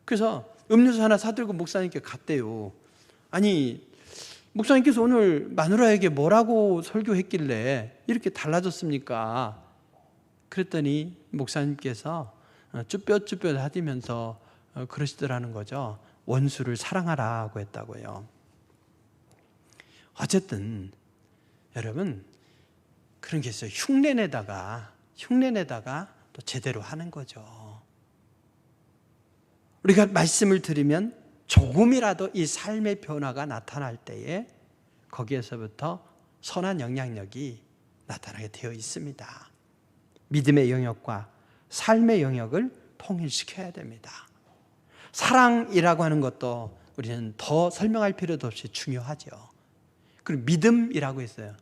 그래서 음료수 하나 사들고 목사님께 갔대요. 아니 목사님께서 오늘 마누라에게 뭐라고 설교했길래 이렇게 달라졌습니까? 그랬더니 목사님께서 쭈뼛쭈뼛 하시면서 그러시더라는 거죠. 원수를 사랑하라고 했다고요. 어쨌든 여러분 그런 게 있어요. 흉내내다가 또 제대로 하는 거죠. 우리가 말씀을 들으면 조금이라도 이 삶의 변화가 나타날 때에 거기에서부터 선한 영향력이 나타나게 되어 있습니다. 믿음의 영역과 삶의 영역을 통일시켜야 됩니다. 사랑이라고 하는 것도 우리는 더 설명할 필요도 없이 중요하죠. 그리고 믿음이라고 했어요.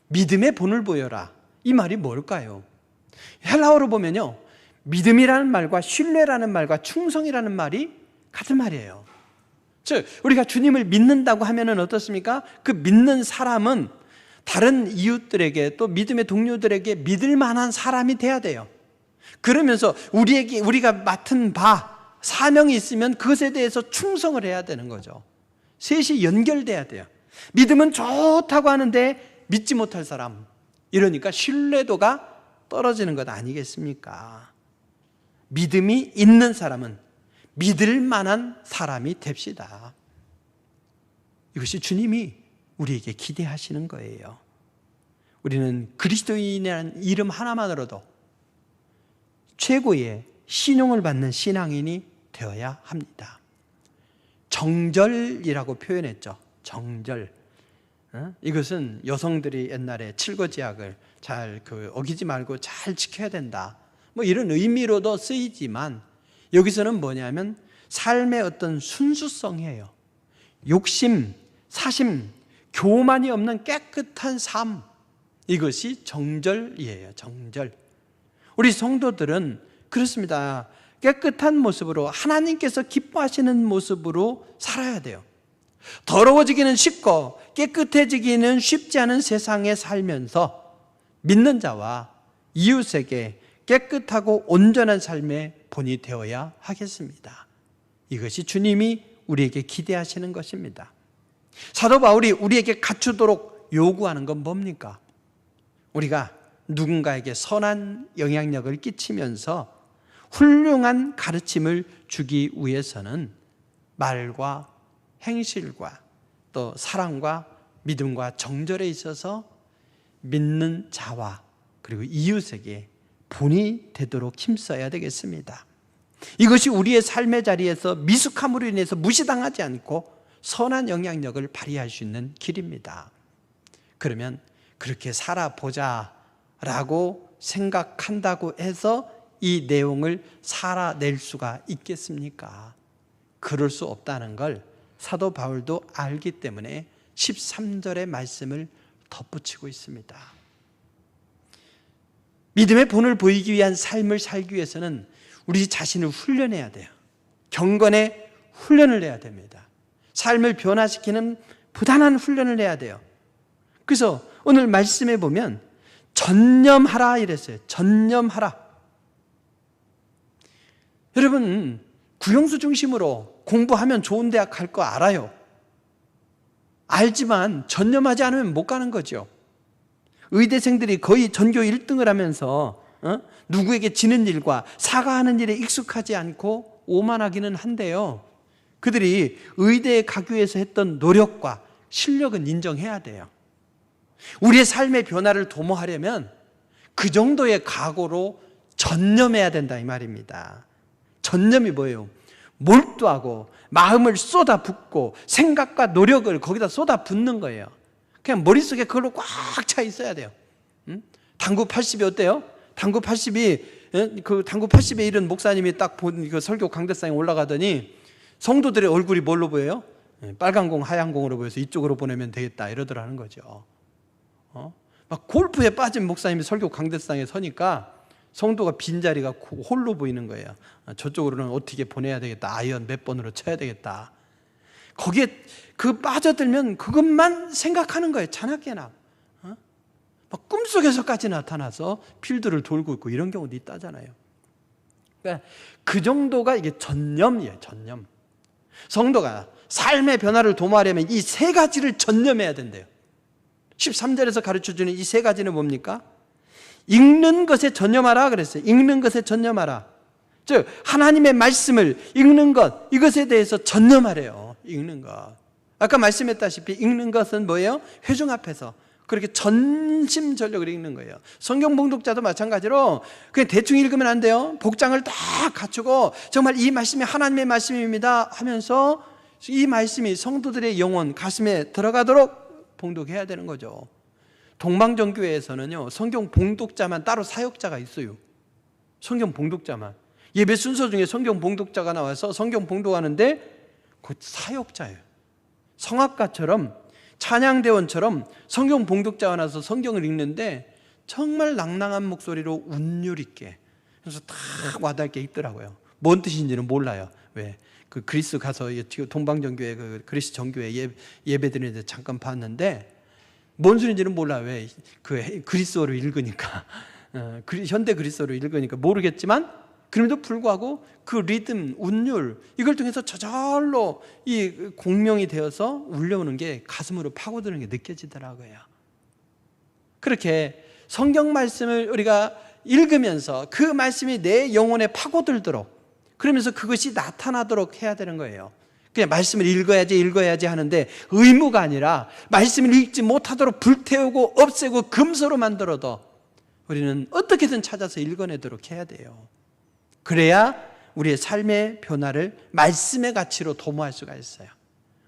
믿음의 본을 보여라. 이 말이 뭘까요? 헬라어로 보면요, 믿음이라는 말과 신뢰라는 말과 충성이라는 말이 같은 말이에요. 즉 우리가 주님을 믿는다고 하면은 어떻습니까? 그 믿는 사람은 다른 이웃들에게 또 믿음의 동료들에게 믿을 만한 사람이 돼야 돼요. 그러면서 우리가 맡은 바 사명이 있으면 그것에 대해서 충성을 해야 되는 거죠. 셋이 연결돼야 돼요. 믿음은 좋다고 하는데 믿지 못할 사람, 이러니까 신뢰도가 떨어지는 것 아니겠습니까? 믿음이 있는 사람은 믿을 만한 사람이 됩시다. 이것이 주님이 우리에게 기대하시는 거예요. 우리는 그리스도인이라는 이름 하나만으로도 최고의 신용을 받는 신앙인이 되어야 합니다. 정절이라고 표현했죠. 정절. 이것은 여성들이 옛날에 칠거지약을 잘 어기지 말고 잘 지켜야 된다, 뭐 이런 의미로도 쓰이지만 여기서는 뭐냐면 삶의 어떤 순수성이에요. 욕심, 사심, 교만이 없는 깨끗한 삶, 이것이 정절이에요. 정절. 우리 성도들은 그렇습니다. 깨끗한 모습으로 하나님께서 기뻐하시는 모습으로 살아야 돼요. 더러워지기는 쉽고 깨끗해지기는 쉽지 않은 세상에 살면서 믿는 자와 이웃에게 깨끗하고 온전한 삶의 본이 되어야 하겠습니다. 이것이 주님이 우리에게 기대하시는 것입니다. 사도 바울이 우리에게 갖추도록 요구하는 건 뭡니까? 우리가 누군가에게 선한 영향력을 끼치면서 훌륭한 가르침을 주기 위해서는 말과 행실과 또 사랑과 믿음과 정절에 있어서 믿는 자와 그리고 이웃에게 본이 되도록 힘써야 되겠습니다. 이것이 우리의 삶의 자리에서 미숙함으로 인해서 무시당하지 않고 선한 영향력을 발휘할 수 있는 길입니다. 그러면 그렇게 살아보자라고 생각한다고 해서 이 내용을 살아낼 수가 있겠습니까? 그럴 수 없다는 걸 사도 바울도 알기 때문에 13절의 말씀을 덧붙이고 있습니다. 믿음의 본을 보이기 위한 삶을 살기 위해서는 우리 자신을 훈련해야 돼요. 경건의 훈련을 해야 됩니다. 삶을 변화시키는 부단한 훈련을 해야 돼요. 그래서 오늘 말씀에 보면 전념하라 이랬어요. 전념하라. 여러분, 구형수 중심으로 공부하면 좋은 대학 갈 거 알아요. 알지만 전념하지 않으면 못 가는 거죠. 의대생들이 거의 전교 1등을 하면서 누구에게 지는 일과 사과하는 일에 익숙하지 않고 오만하기는 한데요, 그들이 의대에 가기 위해서 했던 노력과 실력은 인정해야 돼요. 우리의 삶의 변화를 도모하려면 그 정도의 각오로 전념해야 된다 이 말입니다. 전념이 뭐예요? 몰두하고 마음을 쏟아붓고 생각과 노력을 거기다 쏟아붓는 거예요. 그냥 머릿속에 그걸로 꽉 차 있어야 돼요. 당구 80이 어때요? 당구 80이 그 당구 80에 이른 목사님이 딱 본 그 설교 강대상에 올라가더니 성도들의 얼굴이 뭘로 보여요? 빨간 공, 하얀 공으로 보여서 이쪽으로 보내면 되겠다 이러더라는 거죠. 막 골프에 빠진 목사님이 설교 강대상에 서니까 성도가 빈자리가 홀로 보이는 거예요. 저쪽으로는 어떻게 보내야 되겠다, 아이언 몇 번으로 쳐야 되겠다. 거기에 그 빠져들면 그것만 생각하는 거예요. 자나깨나 막 꿈속에서까지 나타나서 필드를 돌고 있고 이런 경우도 있다잖아요. 그러니까 그 정도가 이게 전념이에요. 전념. 성도가 삶의 변화를 도모하려면 이 세 가지를 전념해야 된대요. 13절에서 가르쳐주는 이 세 가지는 뭡니까? 읽는 것에 전념하라 그랬어요. 읽는 것에 전념하라. 즉 하나님의 말씀을 읽는 것, 이것에 대해서 전념하래요. 읽는 것. 아까 말씀했다시피 읽는 것은 뭐예요? 회중 앞에서 그렇게 전심전력을 읽는 거예요. 성경 봉독자도 마찬가지로 그냥 대충 읽으면 안 돼요. 복장을 딱 갖추고 정말 이 말씀이 하나님의 말씀입니다 하면서 이 말씀이 성도들의 영혼, 가슴에 들어가도록 봉독해야 되는 거죠. 동방정교회에서는요, 성경 봉독자만 따로 사역자가 있어요. 성경 봉독자만. 예배 순서 중에 성경 봉독자가 나와서 성경 봉독하는데 그 사역자예요. 성악가처럼, 찬양대원처럼 성경 봉독자가 나서 성경을 읽는데 정말 낭낭한 목소리로 운율 있게, 그래서 딱 와닿게 읽더라고요. 뭔 뜻인지는 몰라요. 왜? 그 그리스 가서 동방정교회 그 그리스 정교회 예배 드리는데 잠깐 봤는데 뭔 소리인지는 몰라. 왜? 그 그리스어로 읽으니까 현대 그리스어로 읽으니까 모르겠지만 그럼에도 불구하고 그 리듬, 운율 이걸 통해서 저절로 이 공명이 되어서 울려오는 게 가슴으로 파고드는 게 느껴지더라고요. 그렇게 성경 말씀을 우리가 읽으면서 그 말씀이 내 영혼에 파고들도록, 그러면서 그것이 나타나도록 해야 되는 거예요. 그냥 말씀을 읽어야지 하는데 의무가 아니라 말씀을 읽지 못하도록 불태우고 없애고 금서로 만들어도 우리는 어떻게든 찾아서 읽어내도록 해야 돼요. 그래야 우리의 삶의 변화를 말씀의 가치로 도모할 수가 있어요.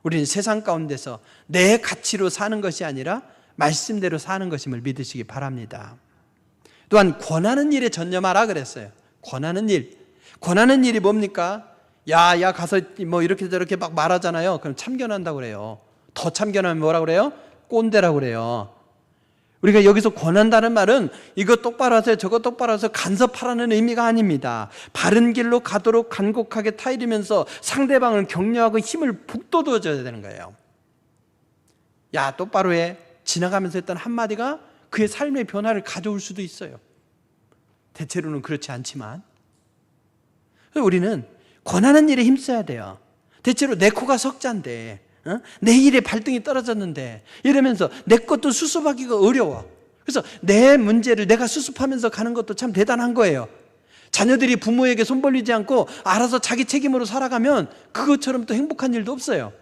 우리는 세상 가운데서 내 가치로 사는 것이 아니라 말씀대로 사는 것임을 믿으시기 바랍니다. 또한 권하는 일에 전념하라 그랬어요. 권하는 일이 뭡니까? 야 가서 뭐 이렇게 저렇게 막 말하잖아요. 그럼 참견한다고 그래요. 더 참견하면 뭐라고 그래요? 꼰대라고 그래요. 우리가 여기서 권한다는 말은 이거 똑바로 하세요, 저거 똑바로 하세요 간섭하라는 의미가 아닙니다. 바른 길로 가도록 간곡하게 타이르면서 상대방을 격려하고 힘을 북돋워줘야 되는 거예요. 야 똑바로 해, 지나가면서 했던 한마디가 그의 삶의 변화를 가져올 수도 있어요. 대체로는 그렇지 않지만 우리는 권하는 일에 힘써야 돼요. 대체로 내 코가 석자인데 내 일에 발등이 떨어졌는데 이러면서 내 것도 수습하기가 어려워. 그래서 내 문제를 내가 수습하면서 가는 것도 참 대단한 거예요. 자녀들이 부모에게 손 벌리지 않고 알아서 자기 책임으로 살아가면 그것처럼 또 행복한 일도 없어요.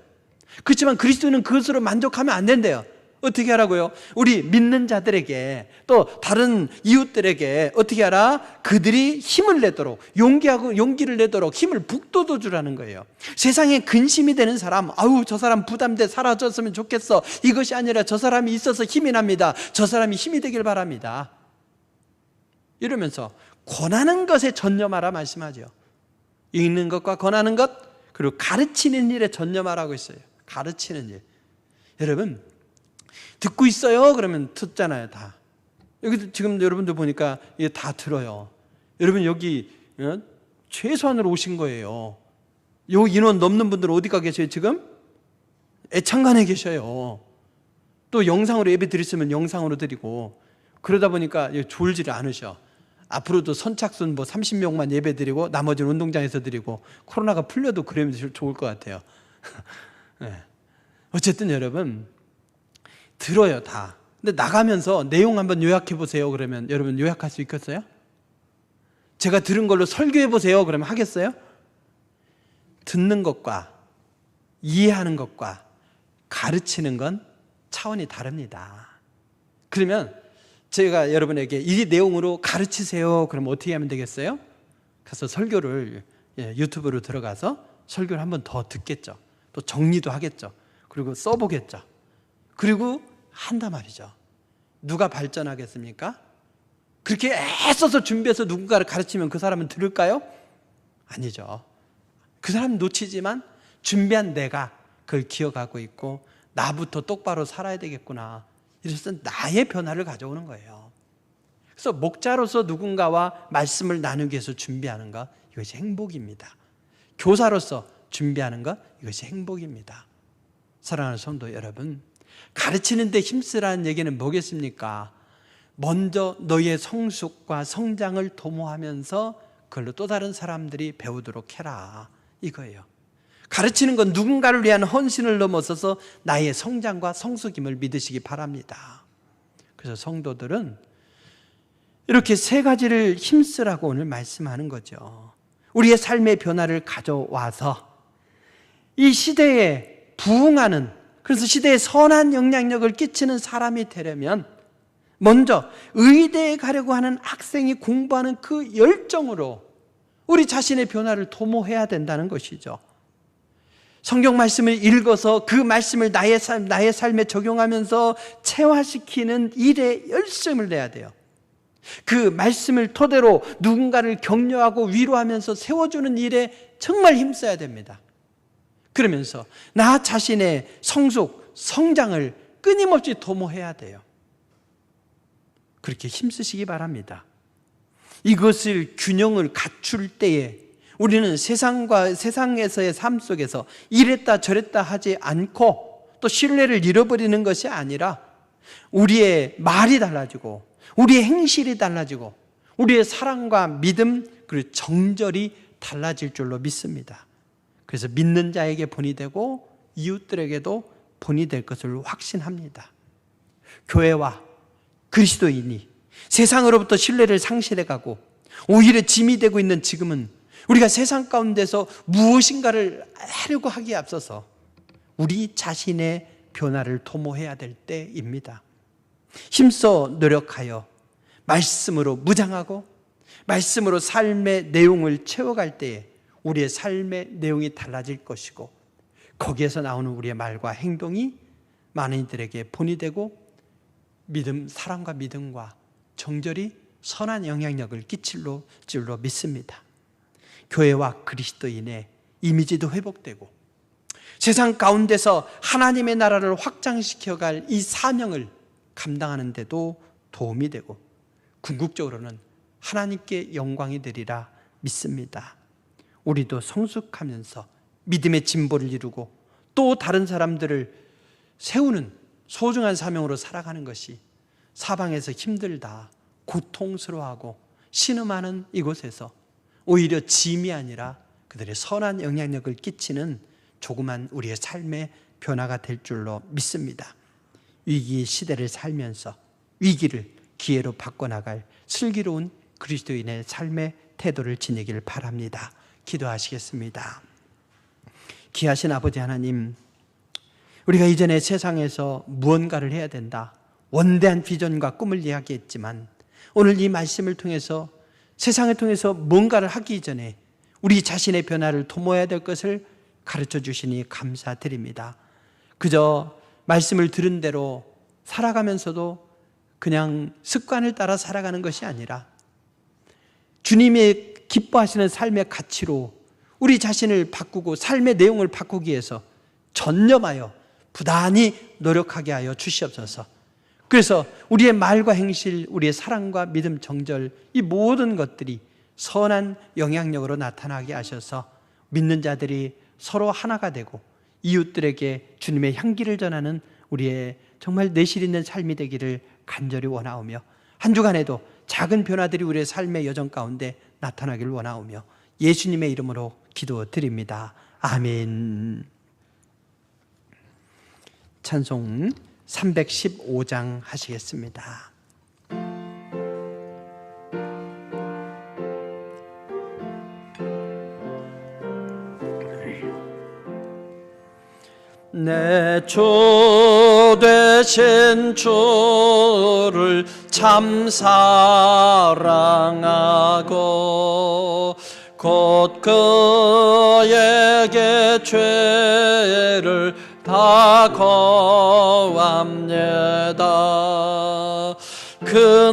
그렇지만 그리스도는 그것으로 만족하면 안 된대요. 어떻게 하라고요? 우리 믿는 자들에게 또 다른 이웃들에게 어떻게 하라? 그들이 힘을 내도록, 용기를 내도록 힘을 북돋워 주라는 거예요. 세상에 근심이 되는 사람, 아우 저 사람 부담돼 사라졌으면 좋겠어, 이것이 아니라 저 사람이 있어서 힘이 납니다, 저 사람이 힘이 되길 바랍니다, 이러면서 권하는 것에 전념하라 말씀하죠. 읽는 것과 권하는 것, 그리고 가르치는 일에 전념하라고 했어요. 가르치는 일. 여러분 듣고 있어요? 그러면 듣잖아요. 다. 여기 지금 여러분들 보니까 이게 다 들어요. 여러분 여기 최소한으로 오신 거예요. 요 인원 넘는 분들 어디 가 계세요 지금? 애창관에 계셔요. 또 영상으로 예배 드리시면 영상으로 드리고, 그러다 보니까 졸지를 않으셔. 앞으로도 선착순 뭐 30명만 예배 드리고 나머지는 운동장에서 드리고, 코로나가 풀려도 그러면 좋을 것 같아요. 네. 어쨌든 여러분 들어요 다. 근데 나가면서 내용 한번 요약해 보세요 그러면 여러분 요약할 수 있겠어요? 제가 들은 걸로 설교해 보세요 그러면 하겠어요? 듣는 것과 이해하는 것과 가르치는 건 차원이 다릅니다. 그러면 제가 여러분에게 이 내용으로 가르치세요 그러면 어떻게 하면 되겠어요? 가서 설교를 유튜브로 들어가서 설교를 한번 더 듣겠죠. 또 정리도 하겠죠. 그리고 써보겠죠. 그리고 한단 말이죠. 누가 발전하겠습니까? 그렇게 애써서 준비해서 누군가를 가르치면 그 사람은 들을까요? 아니죠. 그 사람은 놓치지만 준비한 내가 그걸 기억하고 있고 나부터 똑바로 살아야 되겠구나, 이래서 나의 변화를 가져오는 거예요. 그래서 목자로서 누군가와 말씀을 나누기 위해서 준비하는 것, 이것이 행복입니다. 교사로서 준비하는 것, 이것이 행복입니다. 사랑하는 성도 여러분, 가르치는 데 힘쓰라는 얘기는 뭐겠습니까? 먼저 너의 성숙과 성장을 도모하면서 그걸로 또 다른 사람들이 배우도록 해라, 이거예요. 가르치는 건 누군가를 위한 헌신을 넘어서서 나의 성장과 성숙임을 믿으시기 바랍니다. 그래서 성도들은 이렇게 세 가지를 힘쓰라고 오늘 말씀하는 거죠. 우리의 삶의 변화를 가져와서 이 시대에 부응하는, 그래서 시대에 선한 영향력을 끼치는 사람이 되려면 먼저 의대에 가려고 하는 학생이 공부하는 그 열정으로 우리 자신의 변화를 도모해야 된다는 것이죠. 성경 말씀을 읽어서 그 말씀을 나의 삶에 적용하면서 체화시키는 일에 열심을 내야 돼요. 그 말씀을 토대로 누군가를 격려하고 위로하면서 세워주는 일에 정말 힘써야 됩니다. 그러면서 나 자신의 성숙, 성장을 끊임없이 도모해야 돼요. 그렇게 힘쓰시기 바랍니다. 이것을 균형을 갖출 때에 우리는 세상에서의 삶 속에서 이랬다 저랬다 하지 않고 또 신뢰를 잃어버리는 것이 아니라 우리의 말이 달라지고 우리의 행실이 달라지고 우리의 사랑과 믿음 그리고 정절이 달라질 줄로 믿습니다. 그래서 믿는 자에게 본이 되고 이웃들에게도 본이 될 것을 확신합니다. 교회와 그리스도인이 세상으로부터 신뢰를 상실해가고 오히려 짐이 되고 있는 지금은 우리가 세상 가운데서 무엇인가를 하려고 하기에 앞서서 우리 자신의 변화를 도모해야 될 때입니다. 힘써 노력하여 말씀으로 무장하고 말씀으로 삶의 내용을 채워갈 때에 우리의 삶의 내용이 달라질 것이고 거기에서 나오는 우리의 말과 행동이 많은 이들에게 본이 되고 믿음, 사랑과 믿음과 정절이 선한 영향력을 끼칠 줄로 믿습니다. 교회와 그리스도인의 이미지도 회복되고 세상 가운데서 하나님의 나라를 확장시켜갈 이 사명을 감당하는 데도 도움이 되고 궁극적으로는 하나님께 영광이 되리라 믿습니다. 우리도 성숙하면서 믿음의 진보를 이루고 또 다른 사람들을 세우는 소중한 사명으로 살아가는 것이 사방에서 힘들다, 고통스러워하고 신음하는 이곳에서 오히려 짐이 아니라 그들의 선한 영향력을 끼치는 조그만 우리의 삶의 변화가 될 줄로 믿습니다. 위기 시대를 살면서 위기를 기회로 바꿔나갈 슬기로운 그리스도인의 삶의 태도를 지니길 바랍니다. 기도하시겠습니다. 귀하신 아버지 하나님, 우리가 이전에 세상에서 무언가를 해야 된다, 원대한 비전과 꿈을 이야기했지만 오늘 이 말씀을 통해서 세상을 통해서 뭔가를 하기 전에 우리 자신의 변화를 도모해야 될 것을 가르쳐 주시니 감사드립니다. 그저 말씀을 들은 대로 살아가면서도 그냥 습관을 따라 살아가는 것이 아니라 주님의 기뻐하시는 삶의 가치로 우리 자신을 바꾸고 삶의 내용을 바꾸기 위해서 전념하여 부단히 노력하게 하여 주시옵소서. 그래서 우리의 말과 행실, 우리의 사랑과 믿음, 정절, 이 모든 것들이 선한 영향력으로 나타나게 하셔서 믿는 자들이 서로 하나가 되고 이웃들에게 주님의 향기를 전하는 우리의 정말 내실 있는 삶이 되기를 간절히 원하오며 한 주간에도 작은 변화들이 우리의 삶의 여정 가운데 나타나기를 원하오며 예수님의 이름으로 기도드립니다. 아멘. 찬송 315장 하시겠습니다. 내 주 되신 주를 참 사랑하고 곧 그에게 죄를 다 거합니다. 그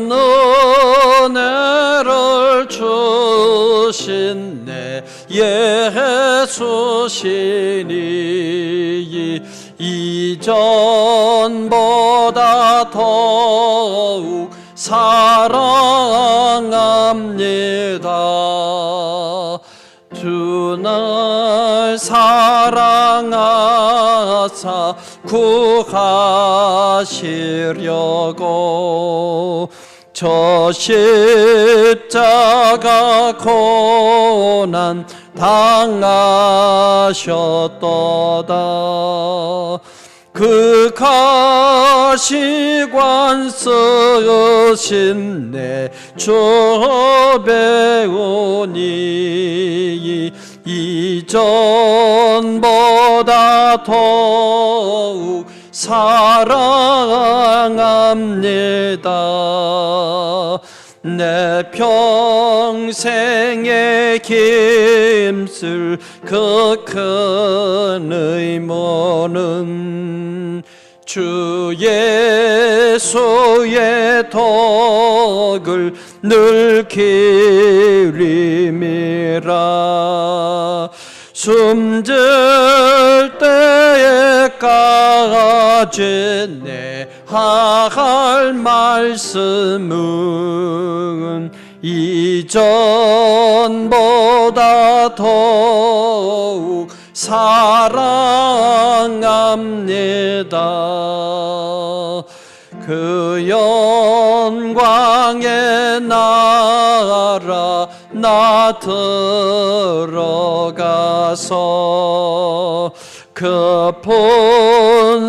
은혜를 주신 내 예수시니 이전보다 더욱 사랑합니다. 두 날 사랑하사 구하시려고 저 십자가 고난 당하셨도다. 그 가시관 쓰신 내 주 배우니 더욱 사랑합니다. 내 평생에 힘쓸 그 큰 의무는 주 예수의 덕을 늘 기림이라. 숨질 때까지 내 할 말씀은 이전보다 더욱 사랑합니다. 그 영광의 나라 나 들어가서 그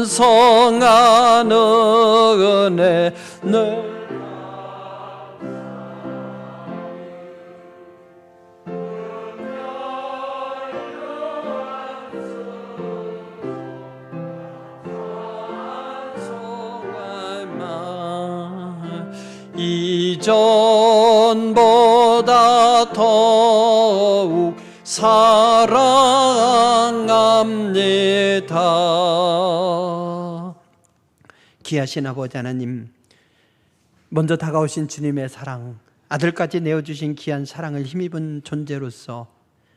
풍성한 은혜 늘 이전보다 더욱 사랑합니다. 귀하신 아버지 하나님, 먼저 다가오신 주님의 사랑, 아들까지 내어주신 귀한 사랑을 힘입은 존재로서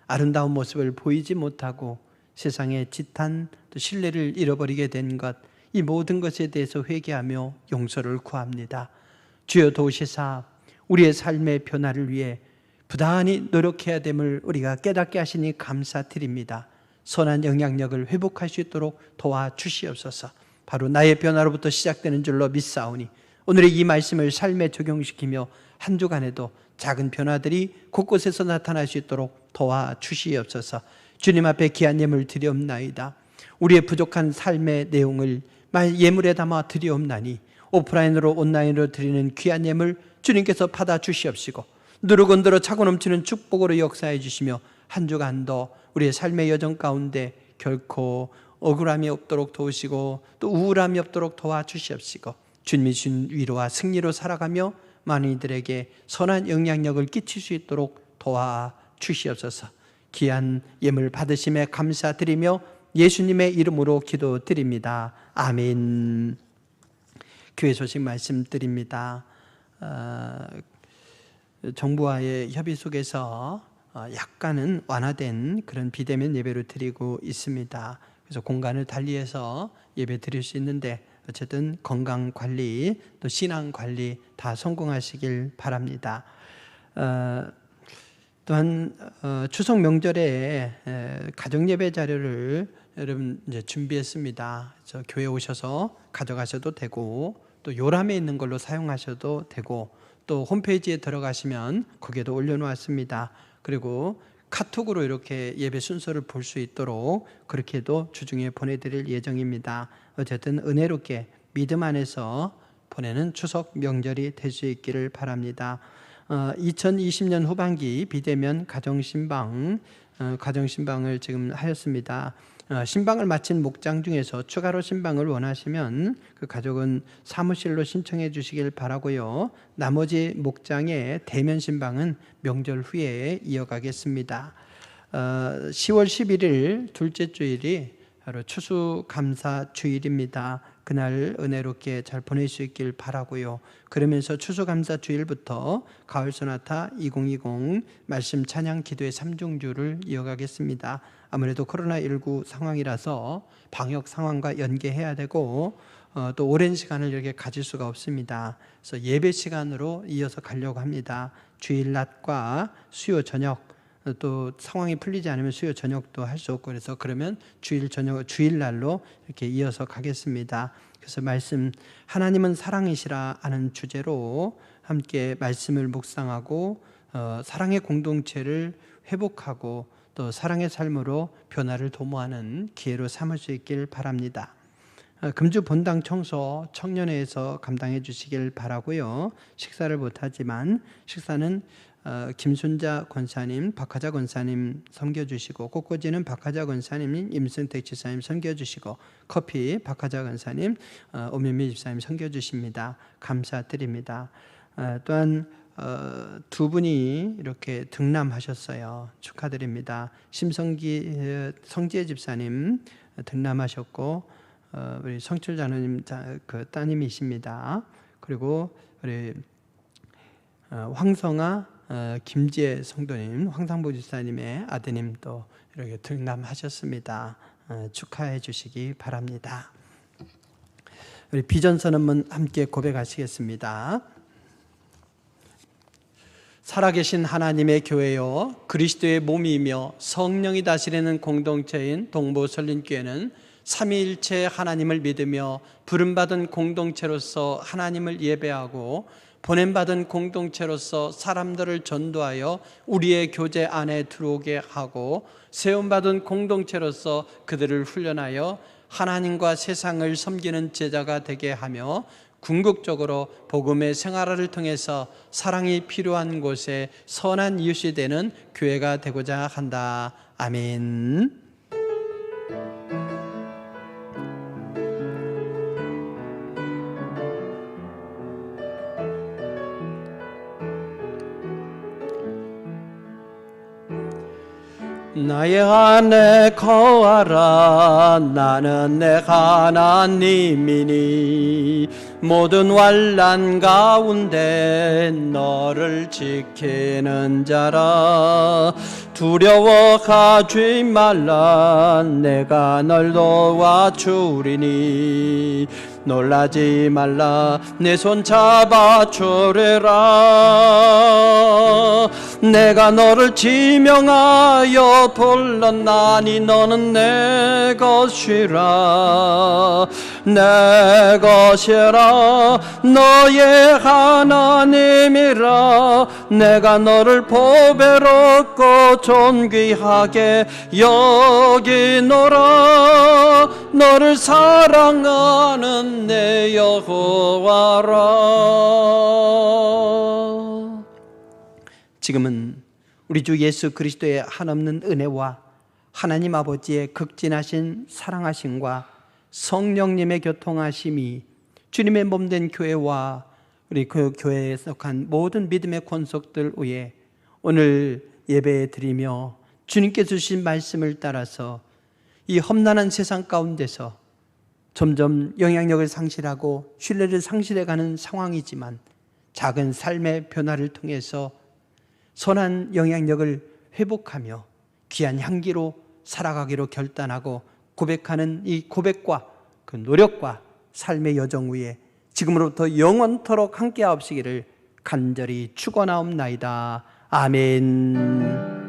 아름다운 모습을 보이지 못하고 세상의 지탄 또 신뢰를 잃어버리게 된 것, 이 모든 것에 대해서 회개하며 용서를 구합니다. 주여 도우시사 우리의 삶의 변화를 위해 부단히 노력해야 됨을 우리가 깨닫게 하시니 감사드립니다. 선한 영향력을 회복할 수 있도록 도와주시옵소서. 바로 나의 변화로부터 시작되는 줄로 믿사오니 오늘의 이 말씀을 삶에 적용시키며 한 주간에도 작은 변화들이 곳곳에서 나타날 수 있도록 도와주시옵소서. 주님 앞에 귀한 예물 드리옵나이다. 우리의 부족한 삶의 내용을 예물에 담아 드리옵나니 오프라인으로 온라인으로 드리는 귀한 예물 주님께서 받아주시옵시고 누르건드려 차고 넘치는 축복으로 역사해 주시며 한 주간도 우리의 삶의 여정 가운데 결코 억울함이 없도록 도우시고 또 우울함이 없도록 도와주시옵시고 주님이 준 위로와 승리로 살아가며 많은 이들에게 선한 영향력을 끼칠 수 있도록 도와주시옵소서. 귀한 예물 받으심에 감사드리며 예수님의 이름으로 기도드립니다. 아멘. 교회 소식 말씀드립니다. 정부와의 협의 속에서 약간은 완화된 그런 비대면 예배를 드리고 있습니다. 그래서 공간을 달리해서 예배 드릴 수 있는데 어쨌든 건강관리 또 신앙관리 다 성공하시길 바랍니다. 또한 추석 명절에 가정예배 자료를 여러분 이제 준비했습니다. 그래서 교회 오셔서 가져가셔도 되고 또 요람에 있는 걸로 사용하셔도 되고 또 홈페이지에 들어가시면 거기에도 올려놓았습니다. 그리고 카톡으로 이렇게 예배 순서를 볼 수 있도록 그렇게도 주중에 보내드릴 예정입니다. 어쨌든 은혜롭게 믿음 안에서 보내는 추석 명절이 될 수 있기를 바랍니다. 2020년 후반기 비대면 가정신방을 지금 하였습니다. 신방을 마친 목장 중에서 추가로 신방을 원하시면 그 가족은 사무실로 신청해 주시길 바라고요. 나머지 목장의 대면 신방은 명절 후에 이어가겠습니다. 10월 11일 둘째 주일이 바로 추수감사주일입니다. 그날 은혜롭게 잘 보낼 수 있길 바라고요. 그러면서 추수감사주일부터 가을소나타 2020 말씀 찬양 기도의 3중주를 이어가겠습니다. 아무래도 코로나19 상황이라서 방역 상황과 연계해야 되고 또 오랜 시간을 이렇게 가질 수가 없습니다. 그래서 예배 시간으로 이어서 가려고 합니다. 주일 낮과 수요 저녁, 또 상황이 풀리지 않으면 수요 저녁도 할 수 없고 그래서 그러면 주일 저녁, 주일날로 이렇게 이어서 가겠습니다. 그래서 말씀 하나님은 사랑이시라 하는 주제로 함께 말씀을 묵상하고 사랑의 공동체를 회복하고 또 사랑의 삶으로 변화를 도모하는 기회로 삼을 수 있길 바랍니다. 금주 본당 청소 청년회에서 감당해 주시길 바라고요. 식사를 못하지만 식사는 김순자 권사님, 박하자 권사님 섬겨주시고, 꽃꽂이는 박하자 권사님, 임승택 지사님 섬겨주시고, 커피 박하자 권사님, 오면미 집사님 섬겨주십니다. 감사드립니다. 또한 두 분이 이렇게 등남하셨어요. 축하드립니다. 성지혜 집사님 등남하셨고, 우리 성철 장로님 그 따님이십니다. 그리고 우리 황성아 김지혜 성도님, 황상보 집사님의 아드님 또 이렇게 등남하셨습니다. 축하해 주시기 바랍니다. 우리 비전선 한번 함께 고백하시겠습니다. 살아계신 하나님의 교회요, 그리스도의 몸이며 성령이 다스리는 공동체인 동부설린교회는 삼위일체 하나님을 믿으며 부름받은 공동체로서 하나님을 예배하고 보냄받은 공동체로서 사람들을 전도하여 우리의 교제 안에 들어오게 하고 세움받은 공동체로서 그들을 훈련하여 하나님과 세상을 섬기는 제자가 되게 하며 궁극적으로 복음의 생활을 통해서 사랑이 필요한 곳에 선한 이웃이 되는 교회가 되고자 한다. 아멘. 나의 안에 거하라. 나는 내 하나님이니 모든 환난 가운데 너를 지키는 자라. 두려워하지 말라. 내가 널 도와주리니 놀라지 말라. 내 손 잡아주리라. 내가 너를 지명하여 불렀나니 너는 내 것이라. 내 것이라. 너의 하나님이라. 내가 너를 보배롭고 존귀하게 여기노라. 너를 사랑하는 내 여호와라. 지금은 우리 주 예수 그리스도의 한없는 은혜와 하나님 아버지의 극진하신 사랑하심과 성령님의 교통하심이 주님의 몸된 교회와 우리 그 교회에 속한 모든 믿음의 권속들 위에 오늘 예배 드리며 주님께 주신 말씀을 따라서 이 험난한 세상 가운데서 점점 영향력을 상실하고 신뢰를 상실해가는 상황이지만 작은 삶의 변화를 통해서 선한 영향력을 회복하며 귀한 향기로 살아가기로 결단하고 고백하는 이 고백과 그 노력과 삶의 여정 위에 지금으로부터 영원토록 함께하옵시기를 간절히 축원하옵나이다. 아멘.